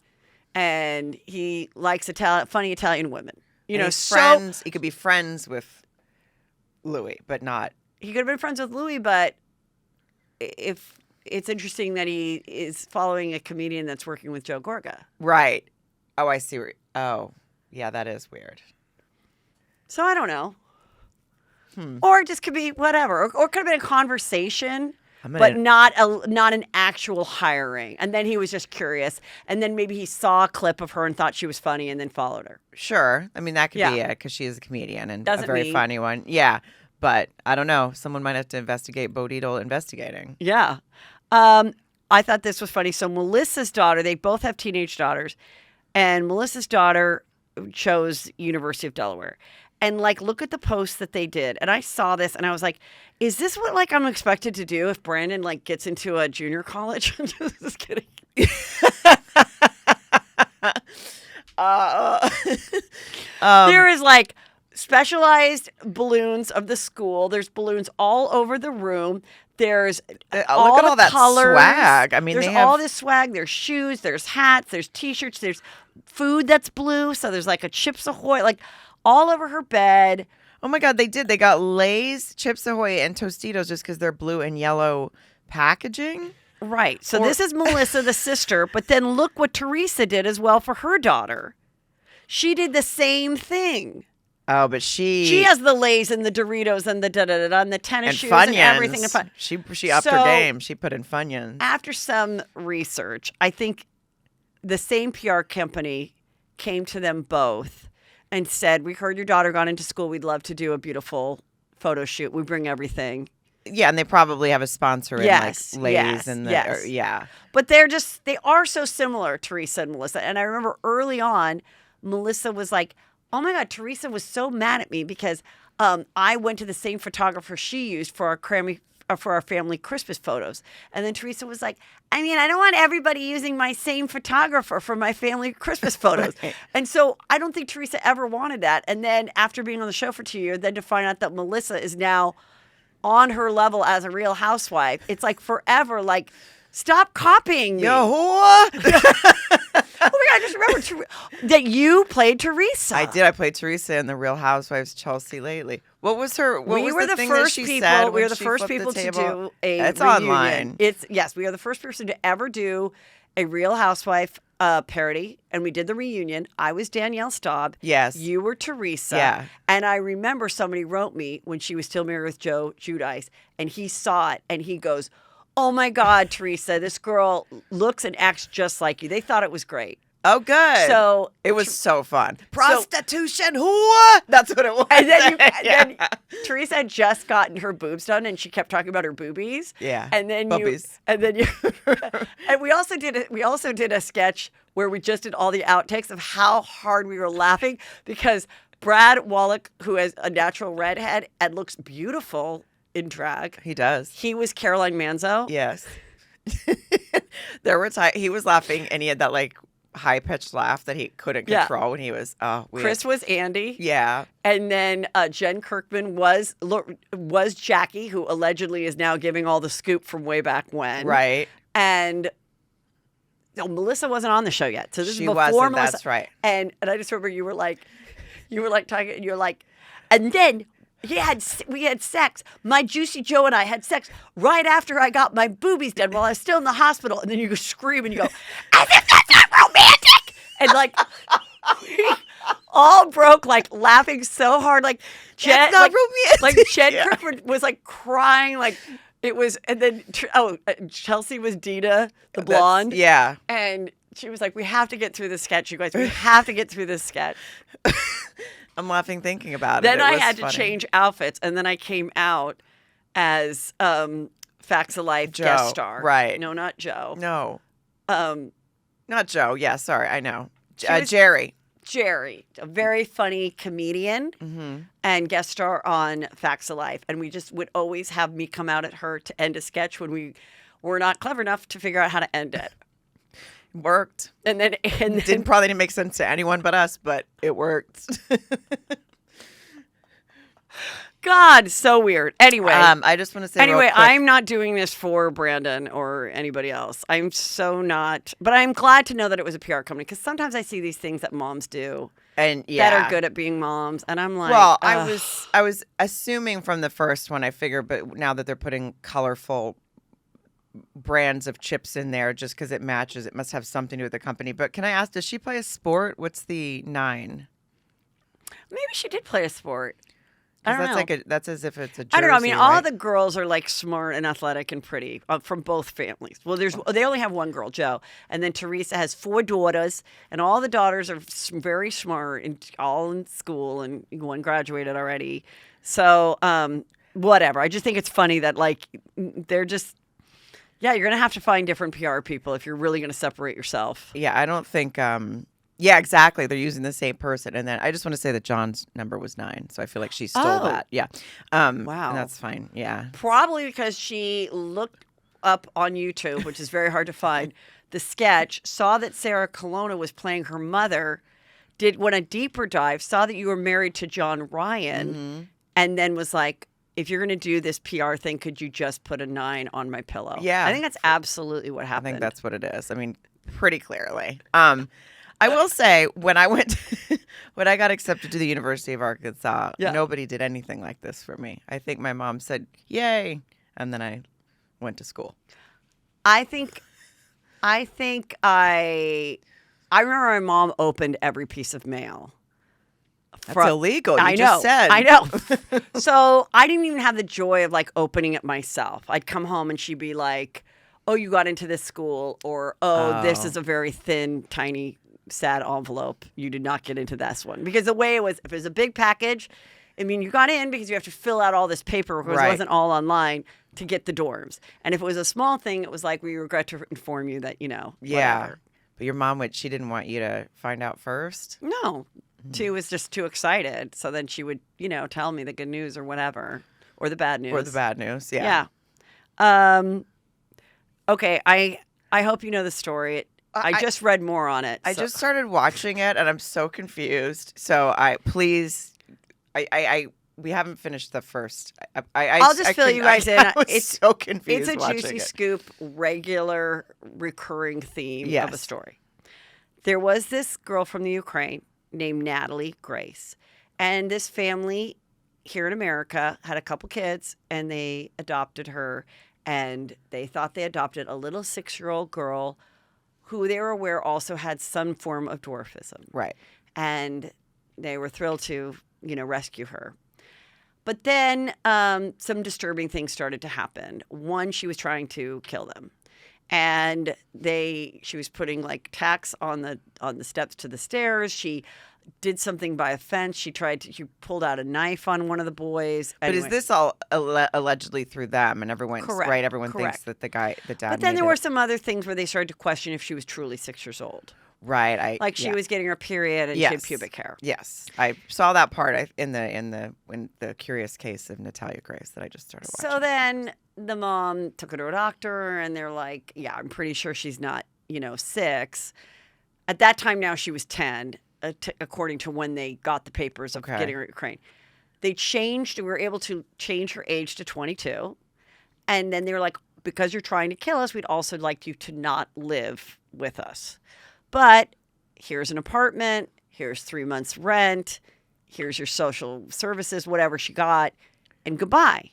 and he likes funny Italian women. Friends. He could be friends with Louis, but not. He could have been friends with Louis, but if it's interesting that he is following a comedian that's working with Joe Gorga. Right. Oh, I see. Oh, yeah, that is weird. So I don't know. Or it just could be whatever. Or it could have been a conversation, but not an actual hiring. And then he was just curious. And then maybe he saw a clip of her and thought she was funny and then followed her. Sure. I mean, that could be it because she is a comedian and a very funny one. Yeah. But I don't know. Someone might have to investigate Bo Dietl investigating. Yeah. I thought this was funny. So Melissa's daughter, they both have teenage daughters. And Melissa's daughter chose University of Delaware. And look at the posts that they did. And I saw this and I was like, is this what I'm expected to do if Brandon gets into a junior college? I'm just kidding. There is specialized balloons of the school. There's balloons all over the room. There's look at all that colors. Swag. I mean, there's all this swag. There's shoes. There's hats. There's T-shirts. There's food that's blue. So there's a Chips Ahoy, all over her bed. Oh my God, they did. They got Lay's, Chips Ahoy, and Tostitos just because they're blue and yellow packaging. Right. So this is Melissa, the sister. But then look what Teresa did as well for her daughter. She did the same thing. Oh, but she has the Lay's and the Doritos and the da-da-da-da and the tennis and shoes Funyuns. And everything. She upped her game. She put in Funyuns. After some research, I think the same PR company came to them both and said, we heard your daughter got into school. We'd love to do a beautiful photo shoot. We bring everything. Yeah, and they probably have a sponsor in Lay's and yeah. But they are so similar, Teresa and Melissa. And I remember early on, Melissa was like, oh my God, Teresa was so mad at me because I went to the same photographer she used for our family Christmas photos. And then Teresa was like, I don't want everybody using my same photographer for my family Christmas photos. Right. And so I don't think Teresa ever wanted that. And then after being on the show for 2 years, then to find out that Melissa is now on her level as a Real Housewife, it's forever, stop copying me. Yo, Oh my God, I just remember that you played Teresa. I did. I played Teresa in The Real Housewives Chelsea lately. What was her? We were the first people to do a It's reunion. online. We are the first person to ever do a Real Housewife parody, and we did the reunion. I was Danielle Staub. Yes. You were Teresa. Yeah. And I remember somebody wrote me when she was still married with Joe Guidice, and he saw it, and he goes, oh my God, Teresa, this girl looks and acts just like you. They thought it was great. Oh, good. So it was so fun. Prostitution, that's what it was. And then, Teresa had just gotten her boobs done, and she kept talking about her boobies. Yeah. And then and we also did a sketch where we just did all the outtakes of how hard we were laughing because Brad Wallach, who has a natural redhead and looks beautiful in drag. He does. He was Caroline Manzo. Yes. There were times he was laughing and he had that high-pitched laugh that he couldn't control when he was Chris was Andy. Yeah. And then Jen Kirkman was Jackie, who allegedly is now giving all the scoop from way back when. Right. And Melissa wasn't on the show yet. So this is before wasn't, Melissa. That's right. And I just remember you were talking and you're like, and then we had sex. My Juicy Joe and I had sex right after I got my boobies done while I was still in the hospital. And then you go scream and you go, as if that's not romantic. And all broke, like laughing so hard, like Jen, That's not romantic. like Jen Kirkman was like crying, like it was, and then Chelsea was Dina, the blonde, yeah, and she was like, "We have to get through this sketch, you guys. We have to get through this sketch." I'm laughing thinking about Then it. I had to change outfits, and then I came out as Facts of Life Joe, guest star. right? No, not Joe. No, Um, not Joe. Yeah, sorry, I know. was- Jerry. Jerry, a very funny comedian and guest star on Facts of Life. And we just would always have me come out at her to end a sketch when we were not clever enough to figure out how to end it. Worked. And then Probably didn't make sense to anyone but us, but it worked. God, so weird. Anyway, I just want to say anyway, real quick, I'm not doing this for Brandon or anybody else. I'm so not. But I'm glad to know that it was a PR company because sometimes I see these things that moms do and that are good at being moms, and I'm like, well, ugh. I was assuming from the first one, I figured, but now that they're putting colorful brands of chips in there just because it matches, it must have something to do with the company. But can I ask, does she play a sport? What's the 9? Maybe she did play a sport. I don't know. That's as if it's a jersey, I don't know. I mean, all right? the girls are like smart and athletic and pretty from both families. Well, they only have one girl, Joe, and then Teresa has 4 daughters, and all the daughters are very smart and all in school, and one graduated already. So, whatever. I just think it's funny that like they're just. Yeah, you're gonna have to find different PR people if you're really gonna separate yourself. Yeah, I don't think. Yeah, exactly. They're using the same person, and then I just want to say that John's number was 9, so I feel like she stole that. Yeah. Wow. And that's fine. Yeah. Probably because she looked up on YouTube, which is very hard to find, the sketch, saw that Sarah Colonna was playing her mother, went a deeper dive, saw that you were married to John Ryan, and then was like, if you're going to do this PR thing, could you just put a 9 on my pillow? Yeah. I think that's absolutely what happened. I think that's what it is. I mean, pretty clearly. I will say when I got accepted to the University of Arkansas, nobody did anything like this for me. I think my mom said, "Yay," and then I went to school. I remember my mom opened every piece of mail. That's illegal. You just said. I know. So I didn't even have the joy of like opening it myself. I'd come home and she'd be like, "Oh, you got into this school," or "Oh, this is a very thin, tiny, sad envelope. You did not get into this one." Because the way it was, if it was a big package, I mean, you got in because you have to fill out all this paperwork because it wasn't all online to get the dorms. And if it was a small thing, it was like, "We regret to inform you that, whatever." But your mom she didn't want you to find out first? No. She was just too excited. So then she would, tell me the good news or whatever, or the bad news. Or the bad news, yeah. Yeah. Okay, I hope you know the story. I just read more on it. I just started watching it, and I'm so confused. So we haven't finished the first. I'll just fill you guys in. I was so confused. It's a Juicy Scoop, regular, recurring theme of a story. There was this girl from the Ukraine named Natalie Grace, and this family here in America had a couple kids, and they adopted her, and they thought they adopted a little 6-year-old girl who they were aware also had some form of dwarfism. Right. And they were thrilled to, rescue her. But then some disturbing things started to happen. One, she was trying to kill them. And she was putting like tacks on the steps to the stairs. She did something by a fence. She pulled out a knife on one of the boys. But is this all allegedly through them? And everyone's right. Everyone correct. thinks that the dad. But then there were some other things where they started to question if she was truly 6 years old. Right. She was getting her period and she had pubic hair. Yes, I saw that part in the Curious Case of Natalia Grace that I just started watching. So then the mom took her to a doctor, and they're like, "Yeah, I'm pretty sure she's not, 6." At that time, now she was 10. According to when they got the papers of getting her to Ukraine. We were able to change her age to 22. And then they were like, because you're trying to kill us, we'd also like you to not live with us. But here's an apartment, here's 3 months rent, here's your social services, whatever she got, and goodbye.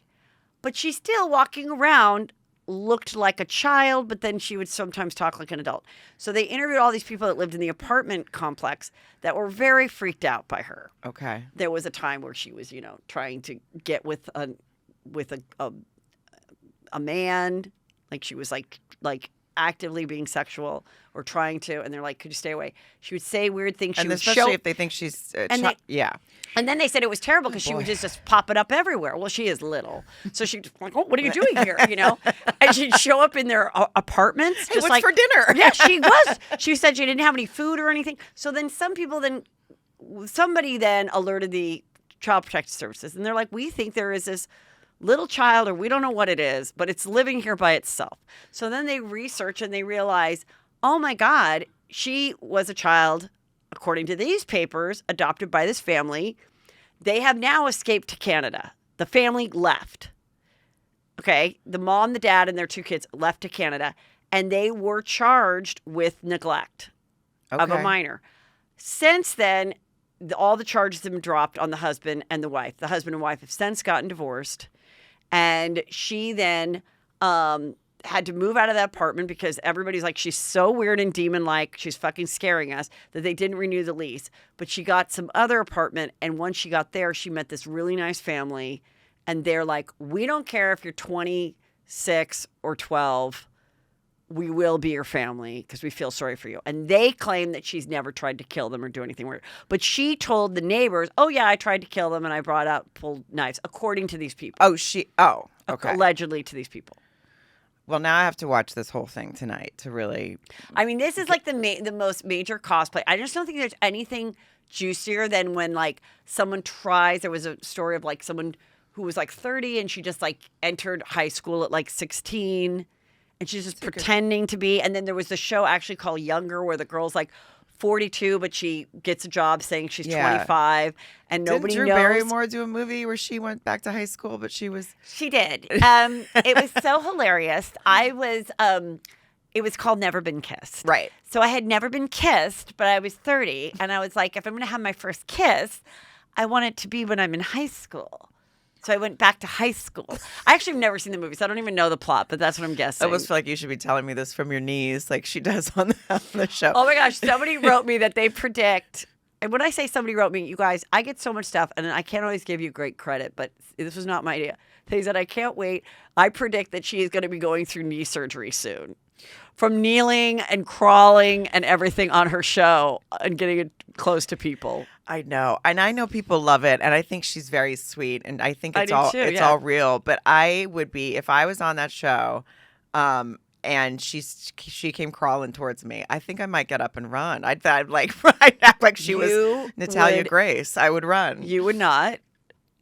But she's still walking around looked like a child, but then she would sometimes talk like an adult. So they interviewed all these people that lived in the apartment complex that were very freaked out by her. Okay. There was a time where she was, trying to get with a man, like she was like actively being sexual or trying to, and they're like, could you stay away? She would say weird things. And especially if they think she's yeah. And then they said it was terrible because she would just pop it up everywhere. Well, she is little. So she'd like, oh, what are you doing here? And she'd show up in their apartments. Hey, what's for dinner? Yeah, she was. She said she didn't have any food or anything. So then somebody then alerted the Child Protective Services. And they're like, we think there is this little child, or we don't know what it is, but it's living here by itself. So then they research and they realize, oh my God, she was a child, according to these papers, adopted by this family. They have now escaped to Canada. The family left. Okay. The mom, the dad, and their 2 kids left to Canada, and they were charged with neglect of a minor. Since then, all the charges have been dropped on the husband and the wife. The husband and wife have since gotten divorced. And she then had to move out of that apartment because everybody's like, she's so weird and demon-like, she's fucking scaring us, that they didn't renew the lease. But she got some other apartment, and once she got there, she met this really nice family, and they're like, we don't care if you're 26 or 12, we will be your family because we feel sorry for you. And they claim that she's never tried to kill them or do anything weird. But she told the neighbors, oh, yeah, I tried to kill them and I brought out pulled knives, according to these people. Okay. Allegedly to these people. Well, now I have to watch this whole thing tonight to really... I mean, this is like the most major cosplay. I just don't think there's anything juicier than when like someone tries. There was a story of like someone who was like 30 and she just like entered high school at like 16. And she's just pretending to be. And then there was a show actually called Younger where the girl's like 42, but she gets a job saying she's 25. And nobody knows. Didn't Drew Barrymore do a movie where she went back to high school, but she was... She did. It was so hilarious. It was called Never Been Kissed. Right. So I had never been kissed, but I was 30. And I was like, if I'm going to have my first kiss, I want it to be when I'm in high school. So I went back to high school. I actually have never seen the movie, so I don't even know the plot, but that's what I'm guessing. I almost feel like you should be telling me this from your knees, like she does on the show. Oh my gosh, somebody wrote me that they predict, and when I say somebody wrote me, you guys, I get so much stuff, and I can't always give you great credit, but this was not my idea. They said, I can't wait. I predict that she is going to be going through knee surgery soon. From kneeling and crawling and everything on her show and getting it close to people. I know. And I know people love it. And I think she's very sweet. And I think it's all real. But I would be, if I was on that show and she came crawling towards me, I think I might get up and run. I'd act like she was Natalia Grace. I would run. You would not.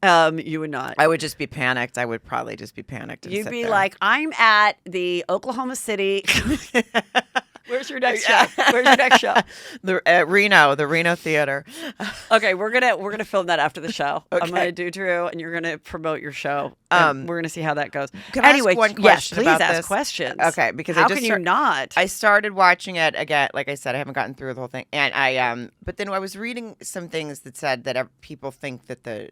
You would not. I would just be panicked. I would probably just be panicked. And You'd be there. like, I'm at the Oklahoma City. Where's your next show? Where's your next show? The Reno Theater. Okay, we're gonna film that after the show. Okay. I'm gonna do Drew, and you're gonna promote your show. We're gonna see how that goes. Can I ask one question please about ask this? questions. Okay, because how can you not? I started watching it again. Like I said, I haven't gotten through the whole thing, and but then I was reading some things that said that people think that the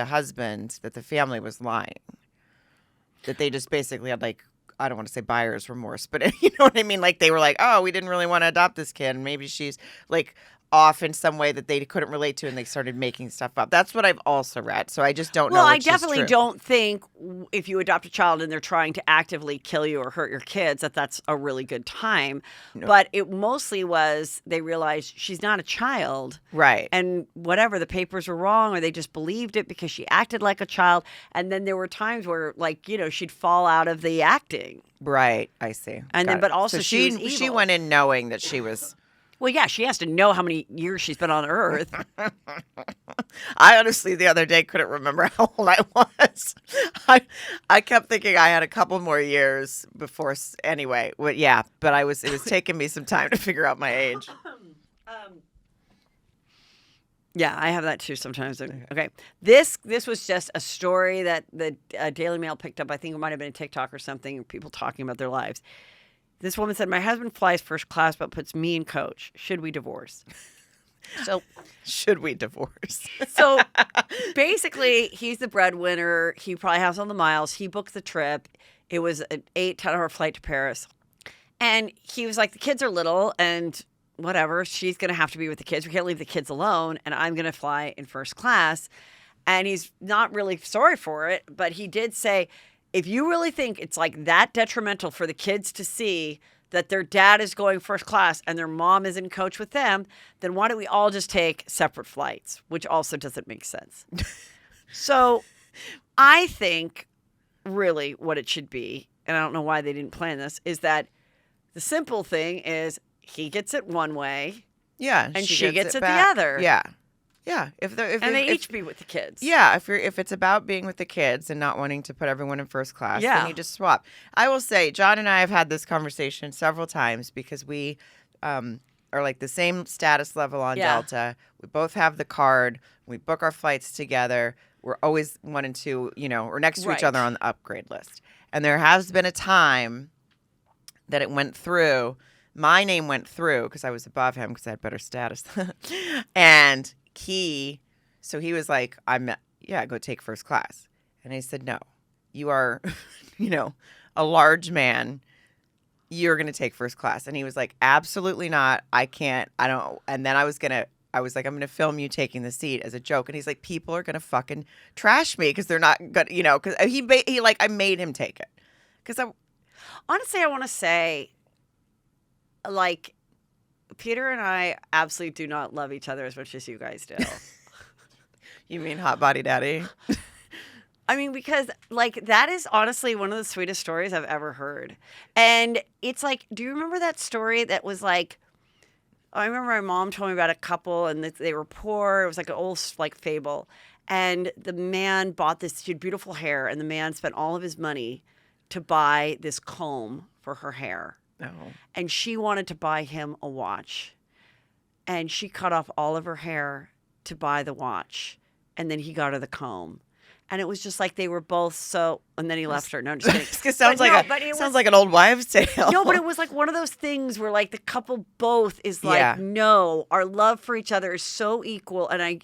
husband, that the family was lying, that they just basically had like, I don't want to say buyer's remorse, but you know what I mean? Like they were like, oh, we didn't really want to adopt this kid. And maybe she's like off in some way that they couldn't relate to, and they started making stuff up. That's what I've also read. So I just don't know. Well, I definitely don't think if you adopt a child and they're trying to actively kill you or hurt your kids, that's a really good time. No. But it mostly was they realized she's not a child. Right. And whatever, the papers were wrong, or they just believed it because she acted like a child. And then there were times where, like, she'd fall out of the acting. Right. I see. And then, but also so she went in knowing that she was... Well, yeah, she has to know how many years she's been on Earth. I honestly, the other day, couldn't remember how old I was. I kept thinking I had a couple more years before. Anyway, but it was taking me some time to figure out my age. Yeah, I have that too sometimes. Okay, this was just a story that the Daily Mail picked up. I think it might have been a TikTok or something. People talking about their lives. This woman said, my husband flies first class but puts me in coach. Should we divorce? So, should we divorce? So basically, he's the breadwinner. He probably has all the miles. He booked the trip. It was an 8-10-hour flight to Paris. And he was like, the kids are little and whatever. She's going to have to be with the kids. We can't leave the kids alone. And I'm going to fly in first class. And he's not really sorry for it. But he did say, if you really think it's like that detrimental for the kids to see that their dad is going first class and their mom is in coach with them, then why don't we all just take separate flights, which also doesn't make sense. So I think really what it should be, and I don't know why they didn't plan this, is that the simple thing is he gets it one way, and she gets it the other. Yeah. If they each be with the kids. Yeah, if it's about being with the kids and not wanting to put everyone in first class, then you just swap. I will say, John and I have had this conversation several times because we are like the same status level on Delta. We both have the card. We book our flights together. We're always wanting to, we're next to each other on the upgrade list. And there has been a time that it went through. My name went through because I was above him because I had better status. And he was like, go take first class. And I said, no, you are, a large man. You're going to take first class. And he was like, absolutely not. I can't. I don't. And then I was like, I'm going to film you taking the seat as a joke. And he's like, people are going to fucking trash me because they're not good, because I made him take it. Because honestly, I want to say, like, Peter and I absolutely do not love each other as much as you guys do. You mean hot body daddy? I mean, because, like, that is honestly one of the sweetest stories I've ever heard. And it's like, do you remember that story that was like, I remember my mom told me about a couple and they were poor. It was like an old, like, fable. And the man bought this, she had beautiful hair, and the man spent all of his money to buy this comb for her hair. Oh. And she wanted to buy him a watch. And she cut off all of her hair to buy the watch. And then he got her the comb. And it was just like they were both so. And then he left her. No, I'm just kidding. It sounds like an old wives' tale. No, but it was like one of those things where like the couple both is like, no, our love for each other is so equal. And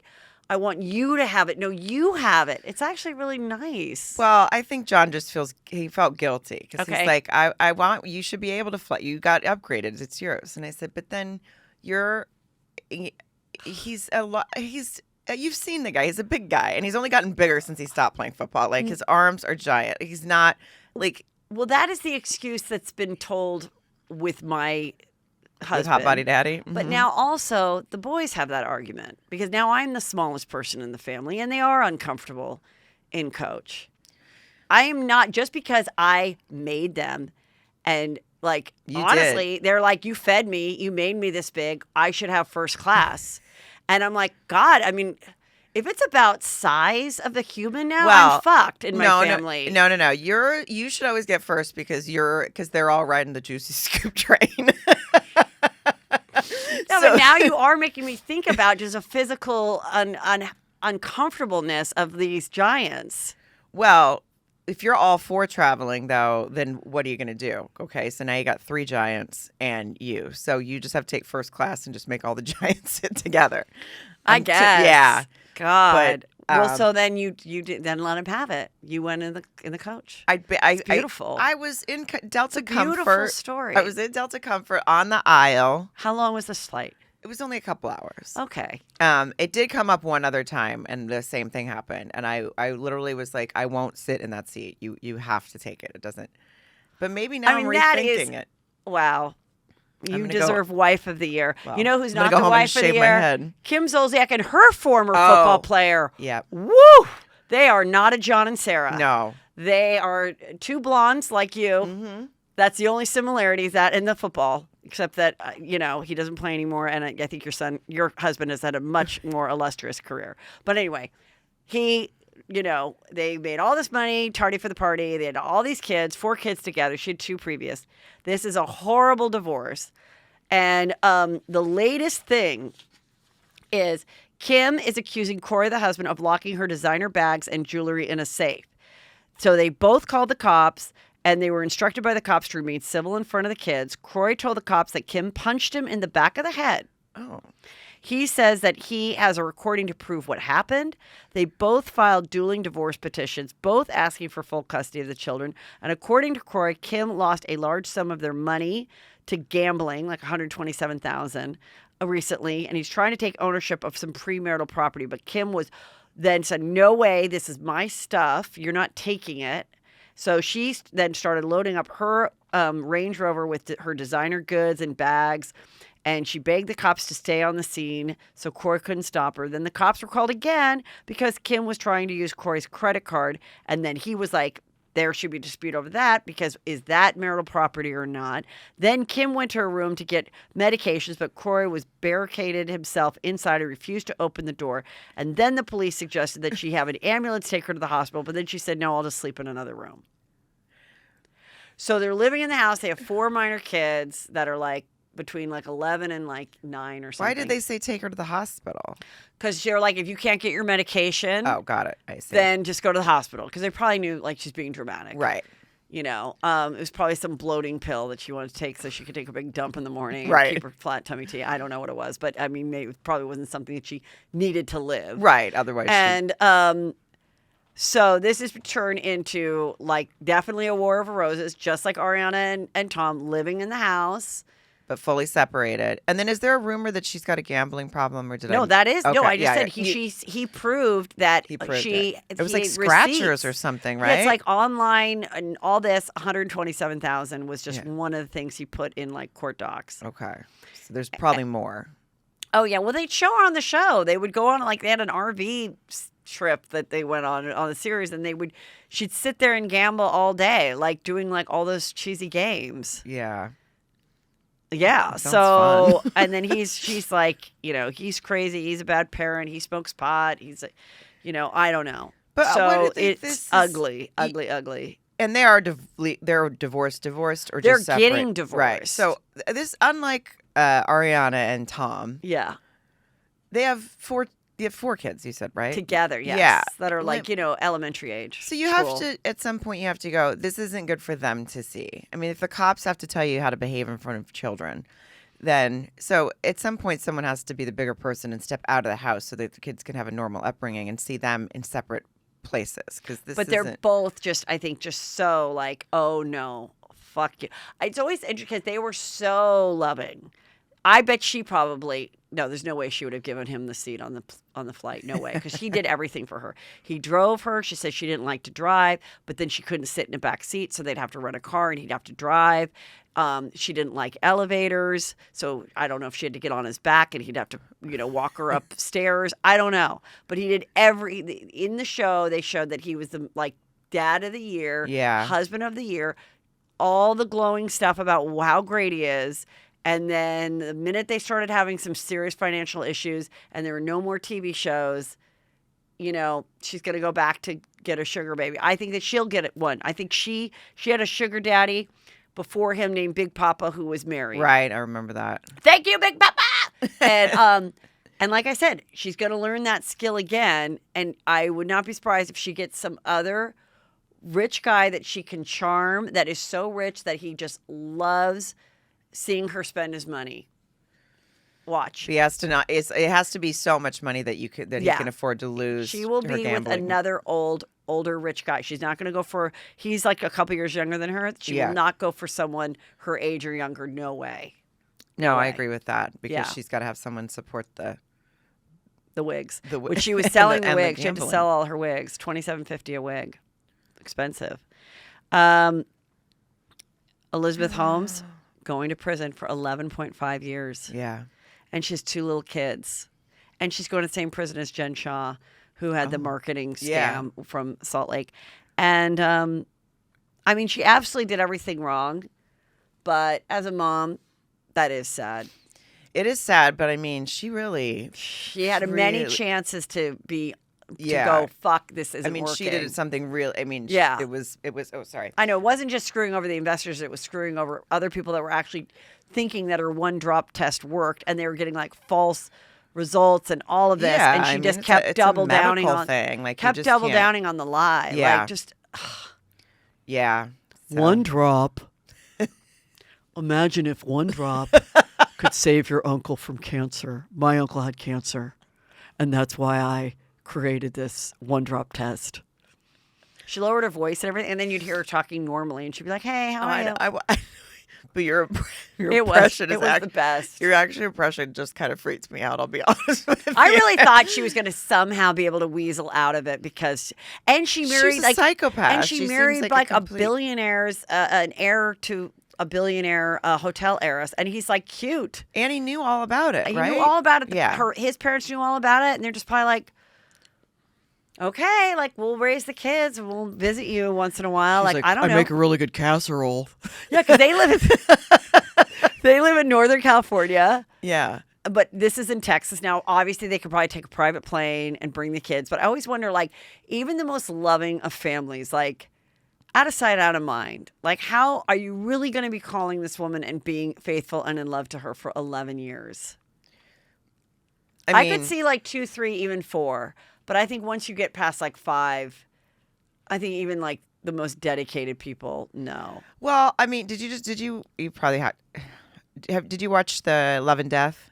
I want you to have it. No, you have it. It's actually really nice. Well, I think John just he felt guilty because he's like, you should be able to fly. You got upgraded. It's yours. And I said, but then you've seen the guy. He's a big guy, and he's only gotten bigger since he stopped playing football. Like, his arms are giant. He's not, like... Well, that is the excuse that's been told with my husband. With hot body daddy? Mm-hmm. But now also, the boys have that argument. Because now I'm the smallest person in the family, and they are uncomfortable in coach. I am not... Just because I made them, and, like, honestly, they're like, you fed me, you made me this big, I should have first class. And I'm like, God, I mean, if it's about size of the human now, I'm fucked in my family. No. You should always get first because they're all riding the Juicy Scoop train. But now you are making me think about just a physical uncomfortableness of these giants. Well, if you're all four traveling, though, then what are you going to do? Okay, so now you got 3 giants and you. So you just have to take first class and just make all the giants sit together. I guess. Yeah. God. But, so then you then let him have it. You went in the coach. It's beautiful. I was in Delta Comfort. Beautiful story. I was in Delta Comfort on the aisle. How long was this flight? It was only a couple hours. Okay. It did come up one other time, and the same thing happened. And I literally was like, I won't sit in that seat. You have to take it. It doesn't. But maybe now I'm rethinking it. Wow. You deserve wife of the year. Well, you know who's not the wife of the year? Kim Zolciak and her former football player. Yeah. Woo! They are not a John and Sarah. No. They are 2 blondes like you. Mm-hmm. That's the only similarity that in the football. Except that, he doesn't play anymore, and I think your husband has had a much more illustrious career. But anyway, they made all this money, tardy for the party. They had all these kids, 4 kids together. She had 2 previous. This is a horrible divorce. And the latest thing is Kim is accusing Corey, the husband, of locking her designer bags and jewelry in a safe. So they both called the cops. And they were instructed by the cops to remain civil in front of the kids. Corey told the cops that Kim punched him in the back of the head. Oh. He says that he has a recording to prove what happened. They both filed dueling divorce petitions, both asking for full custody of the children. And according to Corey, Kim lost a large sum of their money to gambling, like $127,000 recently, and he's trying to take ownership of some premarital property. But Kim was then said, "No way, this is my stuff. You're not taking it." So she then started loading up her Range Rover with her designer goods and bags, and she begged the cops to stay on the scene so Corey couldn't stop her. Then the cops were called again because Kim was trying to use Corey's credit card, and then he was like, there should be a dispute over that because is that marital property or not? Then Kim went to her room to get medications, but Corey was barricaded himself inside and refused to open the door. And then the police suggested that she have an ambulance take her to the hospital, but then she said, no, I'll just sleep in another room. So they're living in the house. They have 4 minor kids that are like between like 11 and like 9 or something. Why did they say take her to the hospital? Because they're like, if you can't get your medication, oh, got it. I see. Then just go to the hospital. Because they probably knew like she's being dramatic. Right. You know, it was probably some bloating pill that she wanted to take so she could take a big dump in the morning. Right. And keep her flat tummy tea. I don't know what it was. But I mean, maybe it probably wasn't something that she needed to live. Right. Otherwise and so this has turned into like definitely a war of roses, just like Ariana and Tom living in the house. But fully separated. And then is there a rumor that she's got a gambling problem or did No, I... that is okay, no, I just yeah, said yeah. he proved that He proved she it was like receipts. scratchers or something, right? Yeah, it's like online and all this. 127,000 was just Yeah. one of the things he put in like court docs. Okay. So there's probably more. Oh yeah, well they'd show her on the show. They would go on like they had an RV trip that they went on the series, and she'd sit there and gamble all day, like doing like all those cheesy games. Yeah. Yeah. Sounds So, fun. and then she's like, you know, he's crazy. He's a bad parent. He smokes pot. He's, you know, I don't know. But so what do you think it's this is- ugly, ugly. And they are they're divorced, or They're just separate? getting divorced. Right. So this, unlike Ariana and Tom, Yeah. they have 4 kids. You said, right? Together. Yes. Yeah. That are like, you know, elementary age. So you school. have to, at some point, you have to go, this isn't good for them to see. I mean, if the cops have to tell you how to behave in front of children, then, so at some point, someone has to be the bigger person and step out of the house so that the kids can have a normal upbringing and see them in separate places. But they're both just, I think, just so like, oh no, fuck you. It's always interesting because they were so loving. I bet she probably, no, there's no way she would have given him the seat on the flight. No way, because he did everything for her. He drove her. She said she didn't like to drive, but then she couldn't sit in a back seat, so they'd have to rent a car and he'd have to drive. She didn't like elevators, so I don't know if she had to get on his back and he'd have to, you know, walk her upstairs. I don't know, but he did in the show. They showed that he was the like dad of the year, husband of the year, all the glowing stuff about how great he is. And then the minute they started having some serious financial issues and there were no more TV shows, you know, she's going to go back to get a sugar baby. I think that she'll get one. I think she had a sugar daddy before him named Big Papa who was married. Right. I remember that. Thank you, Big Papa. And like I said, she's going to learn that skill again. And I would not be surprised if she gets some other rich guy that she can charm that is so rich that he just loves seeing her spend his money. Watch. He has to not. It has to be so much money that he can afford to lose. She will be with another older rich guy. She's not going to go for. He's like a couple years younger than her. She will not go for someone her age or younger. No way. No, I agree with that because she's got to have someone support the wigs. When she was selling the wigs, she had to gambling. sell all her wigs. $27.50 a wig. Expensive. Elizabeth Holmes going to prison for 11.5 years. Yeah. And she has 2 little kids. And she's going to the same prison as Jen Shaw, who had the marketing scam from Salt Lake. And, I mean, she absolutely did everything wrong. But as a mom, that is sad. It is sad, but I mean, she had many chances to go, fuck, this isn't working. She did something real. I mean, it was, oh, sorry. I know, it wasn't just screwing over the investors. It was screwing over other people that were actually thinking that her 1-drop test worked, and they were getting like false results and all of this. And she just kept double downing on thing. Like, kept double downing on the lie. Yeah. Like just, yeah. 1 drop. Imagine if 1 drop could save your uncle from cancer. My uncle had cancer, and that's why I created this one-drop test. She lowered her voice and everything, and then you'd hear her talking normally, and she'd be like, "Hey, how are you?" But your It impression was the best. Your actual impression just kind of freaks me out. I'll be honest with you. I really thought she was going to somehow be able to weasel out of it because, and she married She's a psychopath. and she married like a billionaire's, an heir to a billionaire hotel heiress, and he's like cute. And he knew all about it, right? He knew all about it. Yeah. His parents knew all about it, and they're just probably like, okay, like we'll raise the kids and we'll visit you once in a while. Like I don't know. I make a really good casserole. Yeah, because they live in Northern California. Yeah. But this is in Texas. Now, obviously, they could probably take a private plane and bring the kids. But I always wonder, like, even the most loving of families, like, out of sight, out of mind. Like, how are you really going to be calling this woman and being faithful and in love to her for 11 years? I could see, like, 2, 3, even 4. But I think once you get past, like, 5, I think even, like, the most dedicated people, no. Well, I mean, did you probably did you watch the Love and Death?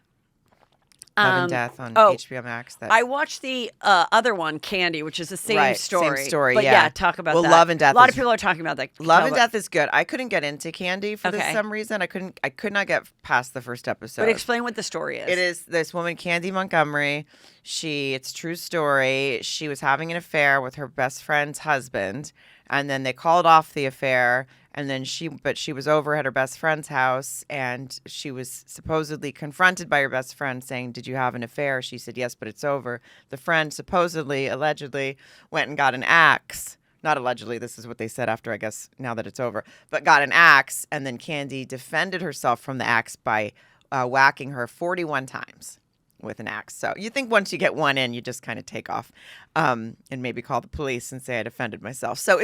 Love and Death on HBO Max. I watched the other one, Candy, which is the same story. Same story, but yeah. Talk about Well, that. Love and Death A lot of people are talking about that. Love and Death is good. I couldn't get into Candy for Okay. some reason. I could not get past the first episode. But explain what the story is. It is this woman, Candy Montgomery. It's a true story. She was having an affair with her best friend's husband, and then they called off the affair. And then she was over at her best friend's house, and she was supposedly confronted by her best friend saying, "Did you have an affair?" She said, "Yes, but it's over." The friend allegedly went and got an axe. Not allegedly, this is what they said after, I guess, now that it's over. But got an axe, and then Candy defended herself from the axe by whacking her 41 times with an axe. So you think once you get one in, you just kind of take off and maybe call the police and say I defended myself. So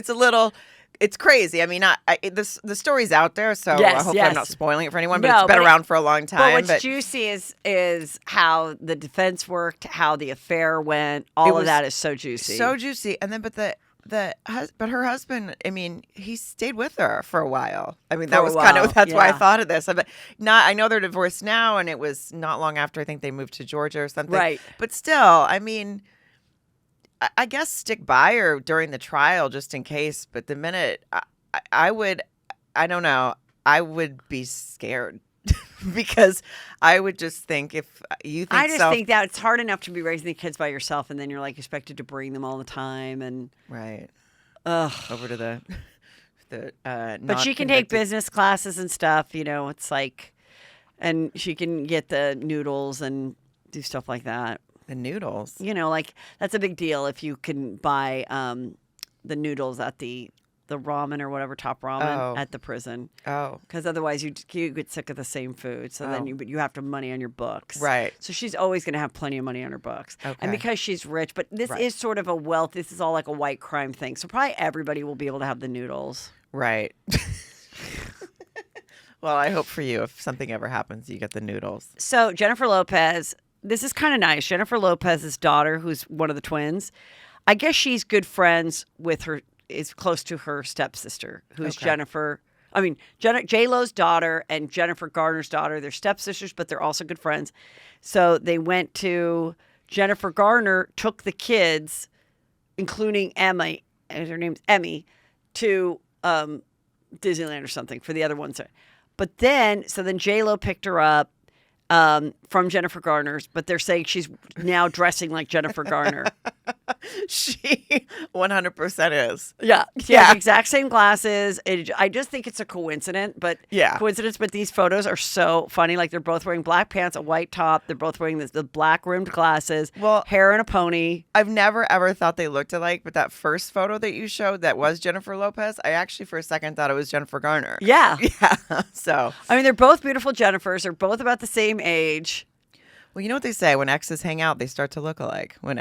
it's crazy. I mean, the story's out there, so I hope I'm not spoiling it for anyone, but it's been around for a long time. But what's juicy is how the defense worked, how the affair went. All of that is so juicy. So juicy. And then, but her husband, I mean, he stayed with her for a while. I mean, that's why I thought of this. I know they're divorced now, and it was not long after I think they moved to Georgia or something. Right. But still, I mean, I guess stick by her during the trial just in case. But the minute I don't know, I would be scared because I would just think if you think I just think that it's hard enough to be raising the kids by yourself, and then you're like expected to bring them all the time, and right. Over to the but she can take business classes and stuff. You know, it's like, and she can get the noodles and do stuff like that. The noodles. You know, like that's a big deal if you can buy the noodles at the ramen or whatever, Top Ramen at the prison. Oh. Because otherwise you get sick of the same food. So then you have to money on your books. Right. So she's always going to have plenty of money on her books. Okay. And because she's rich, but this is sort of a wealth. This is all like a white crime thing. So probably everybody will be able to have the noodles. Right. Well, I hope for you if something ever happens, you get the noodles. So Jennifer Lopez... This is kind of nice. Jennifer Lopez's daughter, who's one of the twins, I guess she's good friends with her, is close to her stepsister, who's Jennifer. I mean, J-Lo's daughter and Jennifer Gardner's daughter. They're stepsisters, but they're also good friends. So they went to, Jennifer Gardner took the kids, including Emmy, and her name's Emmy, to Disneyland or something for the other ones. But then J-Lo picked her up from Jennifer Gardner's, but they're saying she's now dressing like Jennifer Gardner. She 100% is. Yeah. She has the exact same glasses. I just think it's a coincidence, but these photos are so funny. Like they're both wearing black pants, a white top. They're both wearing the black rimmed glasses, hair in a pony. I've never ever thought they looked alike, but that first photo that you showed that was Jennifer Lopez, I actually for a second thought it was Jennifer Garner. Yeah. Yeah. So. I mean, they're both beautiful Jennifers. They're both about the same age. Well, you know what they say, when exes hang out, they start to look alike. When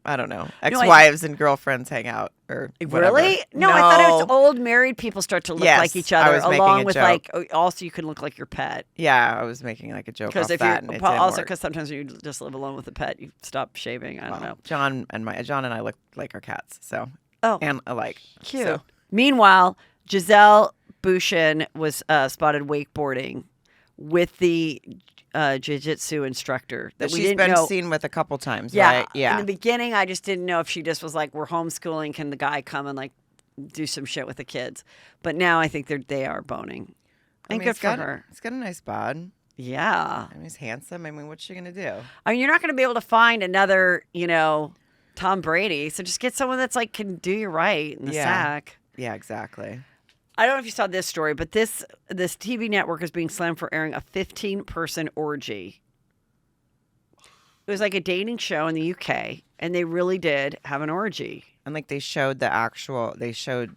I don't know, ex-wives and girlfriends hang out or whatever. Really? No, I thought it was old married people start to look like each other, along with like, also you can look like your pet. Yeah, I was making like a joke off that. Because sometimes when you just live alone with a pet, you stop shaving. I don't know. John and I look like our cats, so and alike. Cute. So. Meanwhile, Giselle Bündchen was spotted wakeboarding with the jiu-jitsu instructor that we she's didn't been know. seen with a couple times, Yeah. right? Yeah. In the beginning, I just didn't know if she just was like, we're homeschooling. Can the guy come and like do some shit with the kids? But now I think they are boning. And good for her. He's got a nice bod. Yeah. I mean, he's handsome. I mean, what's she going to do? I mean, you're not going to be able to find another, Tom Brady. So just get someone that's like can do you right in the sack. Yeah, exactly. I don't know if you saw this story, but this TV network is being slammed for airing a 15-person orgy. It was like a dating show in the UK, and they really did have an orgy. And like they showed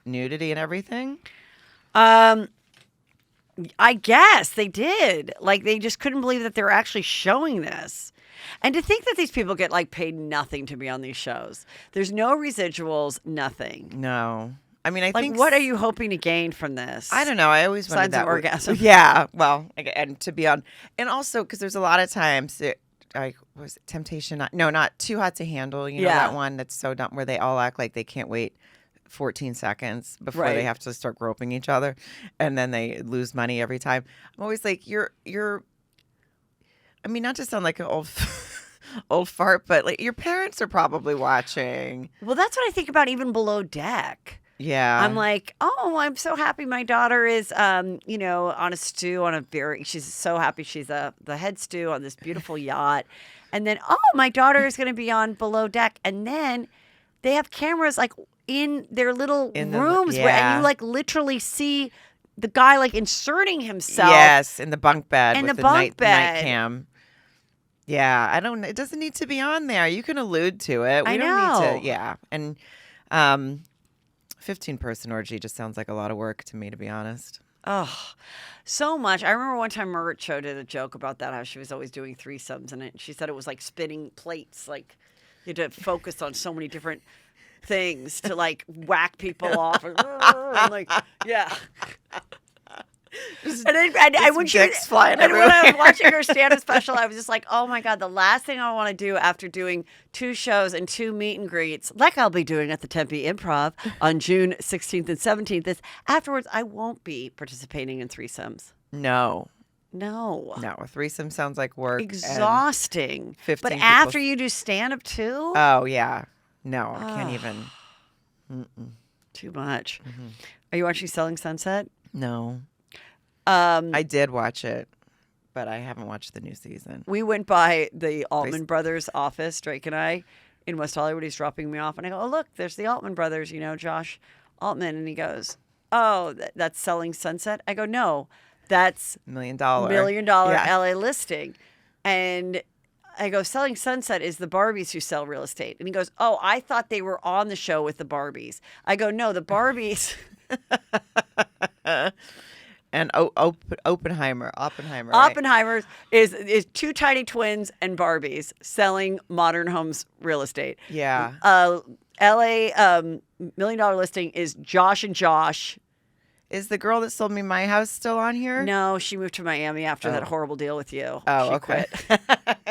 nudity and everything. I guess they did. Like they just couldn't believe that they were actually showing this. And to think that these people get like paid nothing to be on these shows. There's no residuals, nothing. No. I mean, I think what are you hoping to gain from this? I don't know. I always wanted Signs that of orgasm. Yeah. Well, and to be on, and also because there's a lot of times was it Temptation? No, not Too Hot to Handle. You know that one that's so dumb where they all act like they can't wait 14 seconds before they have to start groping each other, and then they lose money every time. I'm always like, you're. I mean, not to sound like an old fart, but like your parents are probably watching. Well, that's what I think about even Below Deck. Yeah. I'm like, oh, I'm so happy my daughter is, on a stew she's so happy she's the head stew on this beautiful yacht. And then, oh, my daughter is going to be on Below Deck. And then they have cameras like in their little rooms and you like literally see the guy like inserting himself. Yes, in the bunk bed with the night cam. Yeah, it doesn't need to be on there. You can allude to it. We don't need to. Yeah. And 15-person orgy just sounds like a lot of work to me, to be honest. Oh, so much. I remember one time Merritt Cho did a joke about that, how she was always doing threesomes, and she said it was like spinning plates. Like you had to focus on so many different things to like whack people off. And like, yeah. And I when she was flying everywhere. When I was watching her stand-up special, I was just like, oh my God, the last thing I want to do after doing 2 shows and 2 meet and greets, like I'll be doing at the Tempe Improv on June 16th and 17th, is afterwards I won't be participating in threesomes. No, a threesome sounds like work. Exhausting. 15 but people. after you do stand-up too? Oh, yeah. No, I can't even. Too much. Mm-hmm. Are you watching Selling Sunset? No. I did watch it, but I haven't watched the new season. We went by the Altman Brothers office, Drake and I, in West Hollywood. He's dropping me off, and I go, oh, look, there's the Altman Brothers, Josh Altman. And he goes, oh, that's Selling Sunset? I go, no, that's $1 million LA listing. And I go, Selling Sunset is the Barbies who sell real estate. And he goes, oh, I thought they were on the show with the Barbies. I go, no, the Barbies. And Oppenheimer. Right? Oppenheimer's is 2 tiny twins and Barbies selling modern homes real estate. Yeah. LA $1 million listing is Josh and Josh. Is the girl that sold me my house still on here? No, she moved to Miami after that horrible deal with you. Oh, she okay. Quit.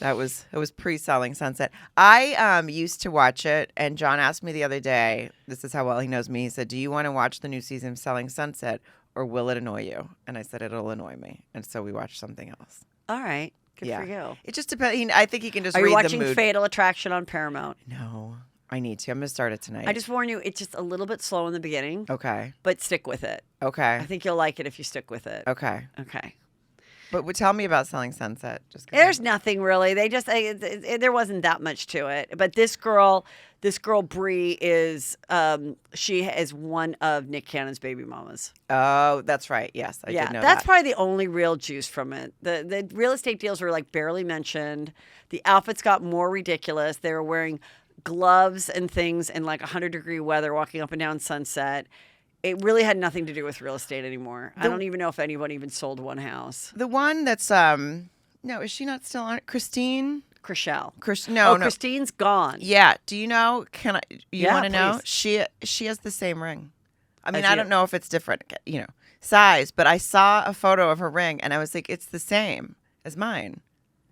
It was pre-Selling Sunset. I used to watch it, and John asked me the other day, this is how well he knows me, he said, do you want to watch the new season of Selling Sunset, or will it annoy you? And I said, it'll annoy me. And so we watched something else. All right. Good for you. It just depends. I think he can just read the mood. Are you watching Fatal Attraction on Paramount? No, I need to. I'm going to start it tonight. I just warn you, it's just a little bit slow in the beginning. Okay. But stick with it. Okay. I think you'll like it if you stick with it. Okay. Okay. But tell me about Selling Sunset. There's nothing really. They just there wasn't that much to it. But this girl Bree is she is one of Nick Cannon's baby mamas. Oh, that's right. Yes, I did know that. That's probably the only real juice from it. The real estate deals were like barely mentioned. The outfits got more ridiculous. They were wearing gloves and things in like 100-degree weather, walking up and down Sunset. It really had nothing to do with real estate anymore. I don't even know if anyone even sold one house. The one that's no, is she not still on it? Christine? Chriselle. No. Christine's gone. Yeah. Do you know? You want to know? Please. She has the same ring. I mean, I don't know if it's different, size, but I saw a photo of her ring and I was like, it's the same as mine.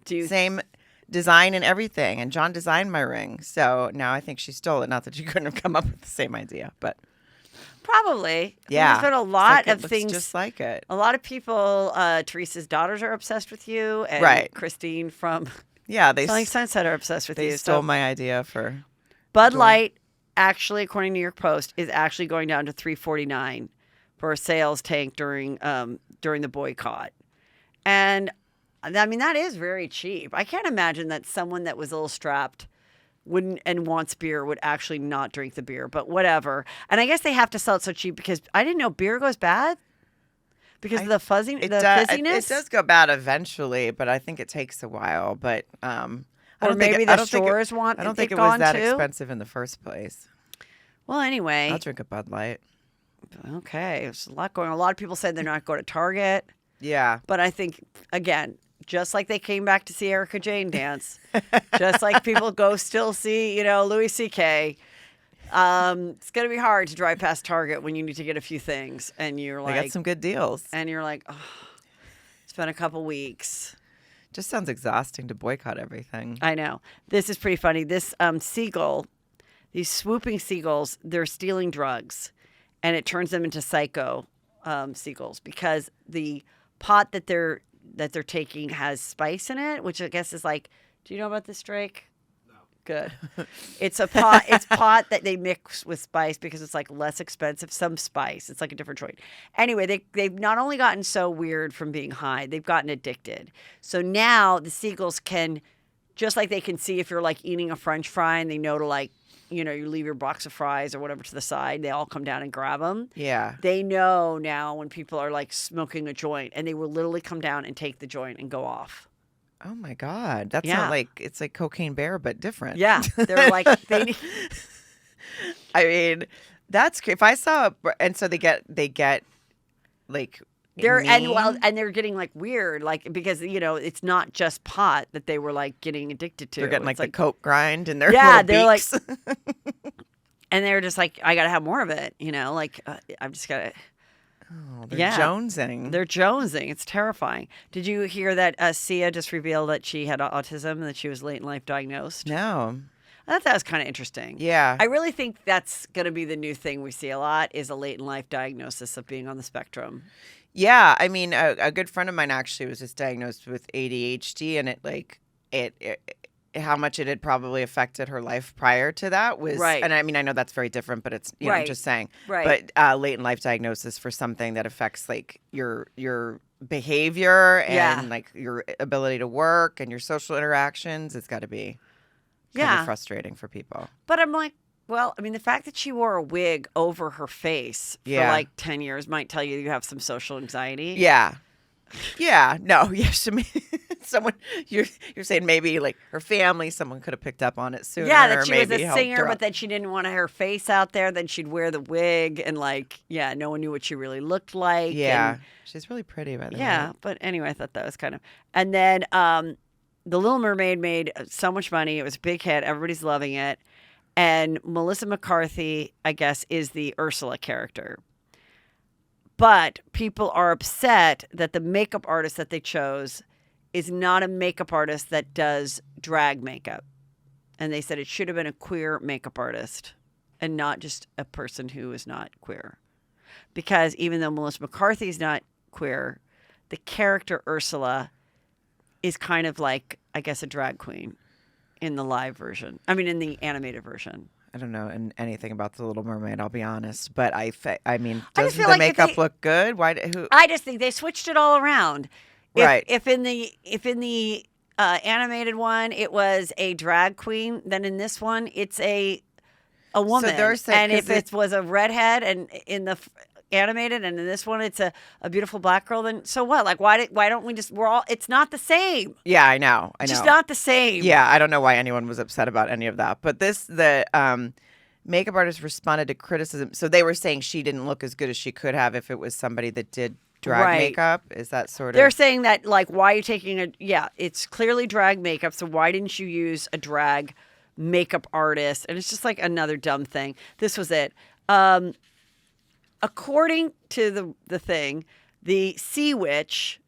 Same design and everything. And John designed my ring. So now I think she stole it. Not that she couldn't have come up with the same idea, but Probably. Yeah. There's been a lot it of looks things. just like it. A lot of people, Teresa's daughters are obsessed with you. And Right. Christine from Yeah, Selling Sunset are obsessed with they you. stole my idea for Bud Light, actually, according to New York Post, is actually going down to $3.49 for a sales tank during the boycott. And I mean, that is very cheap. I can't imagine that someone that was a little strapped wouldn't and wants beer would actually not drink the beer, but whatever. And I guess they have to sell it so cheap because I didn't know beer goes bad because of the fizziness. It does go bad eventually, but I think it takes a while. But I don't maybe think, the stores want. I don't think it it was that too. expensive in the first place. Well, anyway, I'll drink a Bud Light. Okay, there's a lot going on. A lot of people said they're not going to Target. Yeah, but I think again, just like they came back to see Erika Jayne dance, just like people go still see, Louis C.K. It's going to be hard to drive past Target when you need to get a few things, and you're like, they got some good deals, and you're like, oh, it's been a couple weeks. Just sounds exhausting to boycott everything. I know. This is pretty funny. This seagull, these swooping seagulls, they're stealing drugs, and it turns them into psycho seagulls because the pot that they're taking has spice in it, which I guess is like, do you know about this, Drake? No. Good. It's a pot. It's pot that they mix with spice because it's like less expensive. Some spice. It's like a different joint. Anyway, they've not only gotten so weird from being high, they've gotten addicted. So now the seagulls can, just like they can see if you're like eating a French fry and they know to like, you leave your box of fries or whatever to the side. They all come down and grab them. Yeah. They know now when people are like smoking a joint, and they will literally come down and take the joint and go off. Oh my God. That's not like, it's like Cocaine Bear, but different. Yeah. They're like, I mean, that's if I saw, and so they get like, they're getting like weird, like because it's not just pot that they were like getting addicted to. They're getting it's like the coke grind in their they're beaks. like, and they're just like, I gotta have more of it, I've just gotta. Oh, they're jonesing. They're jonesing. It's terrifying. Did you hear that Sia just revealed that she had autism and that she was late in life diagnosed? No. I thought that was kind of interesting. Yeah. I really think that's going to be the new thing we see a lot is a late in life diagnosis of being on the spectrum. Yeah, I mean, a good friend of mine actually was just diagnosed with ADHD, and it how much it had probably affected her life prior to that was right. And I mean, I know that's very different, but it's right. I'm just saying, right. But late in life diagnosis for something that affects like your behavior and like your ability to work and your social interactions, it's got to be kind of frustrating for people. But I'm like, well, I mean, the fact that she wore a wig over her face for like 10 years might tell you have some social anxiety. Yeah. Yeah. No. Yes. I mean, someone you're saying maybe like her family, someone could have picked up on it sooner. Yeah, that she was a helped singer, her but that she didn't want her face out there. Then she'd wear the wig, and like, no one knew what she really looked like. Yeah, and, she's really pretty, by the way. Yeah, but anyway, I thought that was kind of. And then The Little Mermaid made so much money. It was a big hit. Everybody's loving it. And Melissa McCarthy, I guess, is the Ursula character. But people are upset that the makeup artist that they chose is not a makeup artist that does drag makeup. And they said it should have been a queer makeup artist and not just a person who is not queer. Because even though Melissa McCarthy is not queer, the character Ursula is kind of like, I guess, a drag queen in the live version. I mean, in the animated version. I don't know anything about The Little Mermaid, I'll be honest. But I mean, I doesn't feel the like makeup look good? I just think they switched it all around. Right. If in the animated one it was a drag queen, then in this one it's a woman. So they're saying, and if it was a redhead and in the animated, and in this one it's a beautiful black girl, then so what? Like why don't we just it's not the same. Yeah, I know. It's just not the same. Yeah, I don't know why anyone was upset about any of that. But the makeup artist responded to criticism. So they were saying she didn't look as good as she could have if it was somebody that did drag makeup. Is that sort of? They're saying that like, why are you taking it's clearly drag makeup. So why didn't you use a drag makeup artist? And it's just like another dumb thing. This was it. According to the thing, the Sea Witch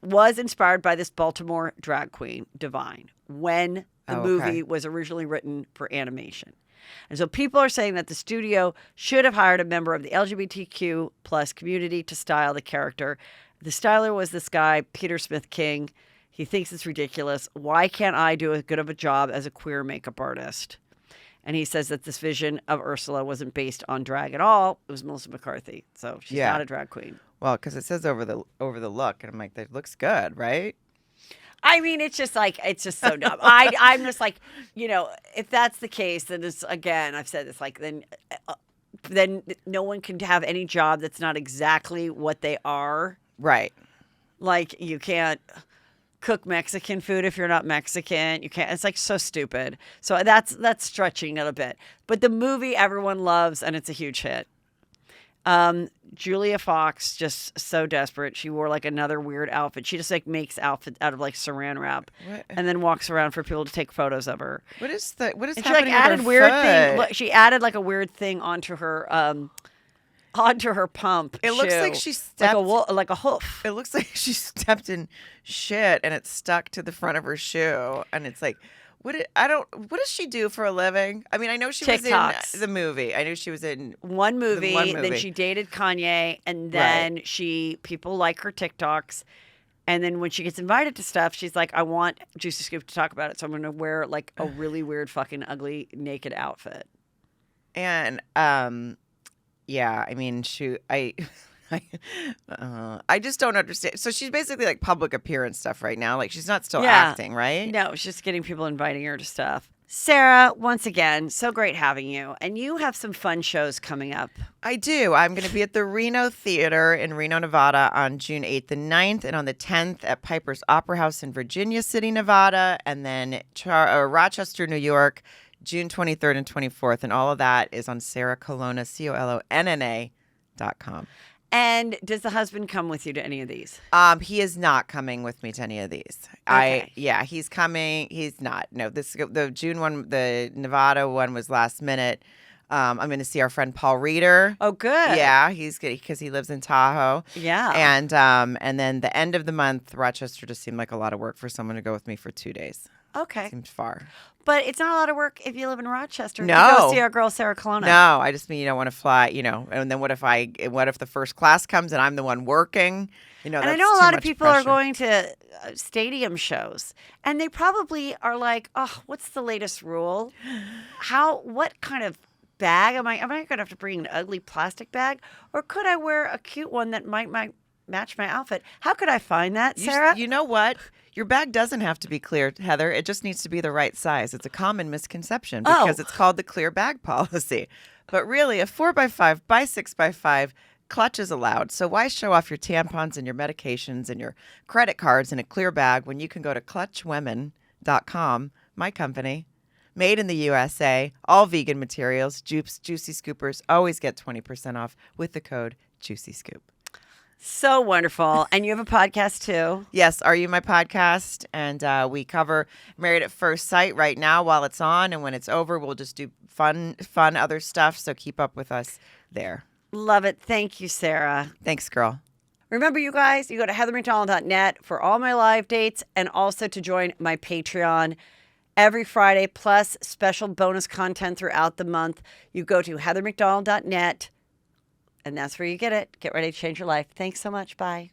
was inspired by this Baltimore drag queen, Divine, when the movie was originally written for animation. And so people are saying that the studio should have hired a member of the LGBTQ plus community to style the character. The styler was this guy, Peter Smith King. He thinks it's ridiculous. Why can't I do as good of a job as a queer makeup artist? And he says that this vision of Ursula wasn't based on drag at all. It was Melissa McCarthy. So she's not a drag queen. Well, because it says over the look. And I'm like, that looks good, right? I mean, it's just so dumb. I'm just like, if that's the case, then it's, again, I've said this, like, then no one can have any job that's not exactly what they are. Right. Like, you can't cook Mexican food if you're not Mexican. You can't. It's like so stupid. So that's stretching it a bit. But the movie everyone loves, and it's a huge hit. Julia Fox, just so desperate. She wore like another weird outfit. She just like makes outfits out of like saran wrap, and then walks around for people to take photos of her. What is and happening? She like added with her weird foot? thing. She added like a weird thing onto her pump. It looks shoe. like she stepped like a hoof. It looks like she stepped in shit and it stuck to the front of her shoe. And it's like, what does she do for a living? I mean, I know she TikToks. was in the movie. I knew she was in one movie. Then she dated Kanye, and then people like her TikToks. And then when she gets invited to stuff, she's like, I want Juicy Scoop to talk about it, so I'm going to wear like a really weird fucking ugly naked outfit. And yeah, I mean, I just don't understand. So she's basically like public appearance stuff right now. Like she's not still acting, right? No, it's just getting people inviting her to stuff. Sarah, once again, so great having you. And you have some fun shows coming up. I do. I'm going to be at the Reno Theater in Reno, Nevada on June 8th and 9th, and on the 10th at Piper's Opera House in Virginia City, Nevada, and then Rochester, New York, June 23rd and 24th. And all of that is on Sarah Colonna, COLONNA.com. And does the husband come with you to any of these? He is not coming with me to any of these. Okay. He's coming. He's not. No, the June one, the Nevada one was last minute. I'm going to see our friend Paul Reeder. Oh, good. Yeah, he's good because he lives in Tahoe. Yeah. And then the end of the month, Rochester just seemed like a lot of work for someone to go with me for 2 days. Okay. Seemed far. But it's not a lot of work if you live in Rochester. No. To go see our girl Sarah Colonna. No, I just mean you don't want to fly, And then what if the first class comes and I'm the one working? And that's I know a too lot of much people are pressure. going to stadium shows, and they probably are like, "Oh, what's the latest rule? What kind of bag am I going to have to bring an ugly plastic bag, or could I wear a cute one that might match my outfit? How could I find that, Sarah?" You know what? Your bag doesn't have to be clear, Heather. It just needs to be the right size. It's a common misconception because it's called the clear bag policy. But really, a 4x5 by 6x5 clutch is allowed. So why show off your tampons and your medications and your credit cards in a clear bag when you can go to clutchwomen.com, my company, made in the USA, all vegan materials, Juicy Scoopers always get 20% off with the code Juicy Scoop. So wonderful. And you have a podcast too. Yes, Are You My Podcast? And we cover Married at First Sight right now while it's on. And when it's over, we'll just do fun other stuff. So keep up with us there. Love it. Thank you, Sarah. Thanks, girl. Remember, you guys, you go to heathermcdonald.net for all my live dates and also to join my Patreon every Friday, plus special bonus content throughout the month. You go to heathermcdonald.net. And that's where you get it. Get ready to change your life. Thanks so much. Bye.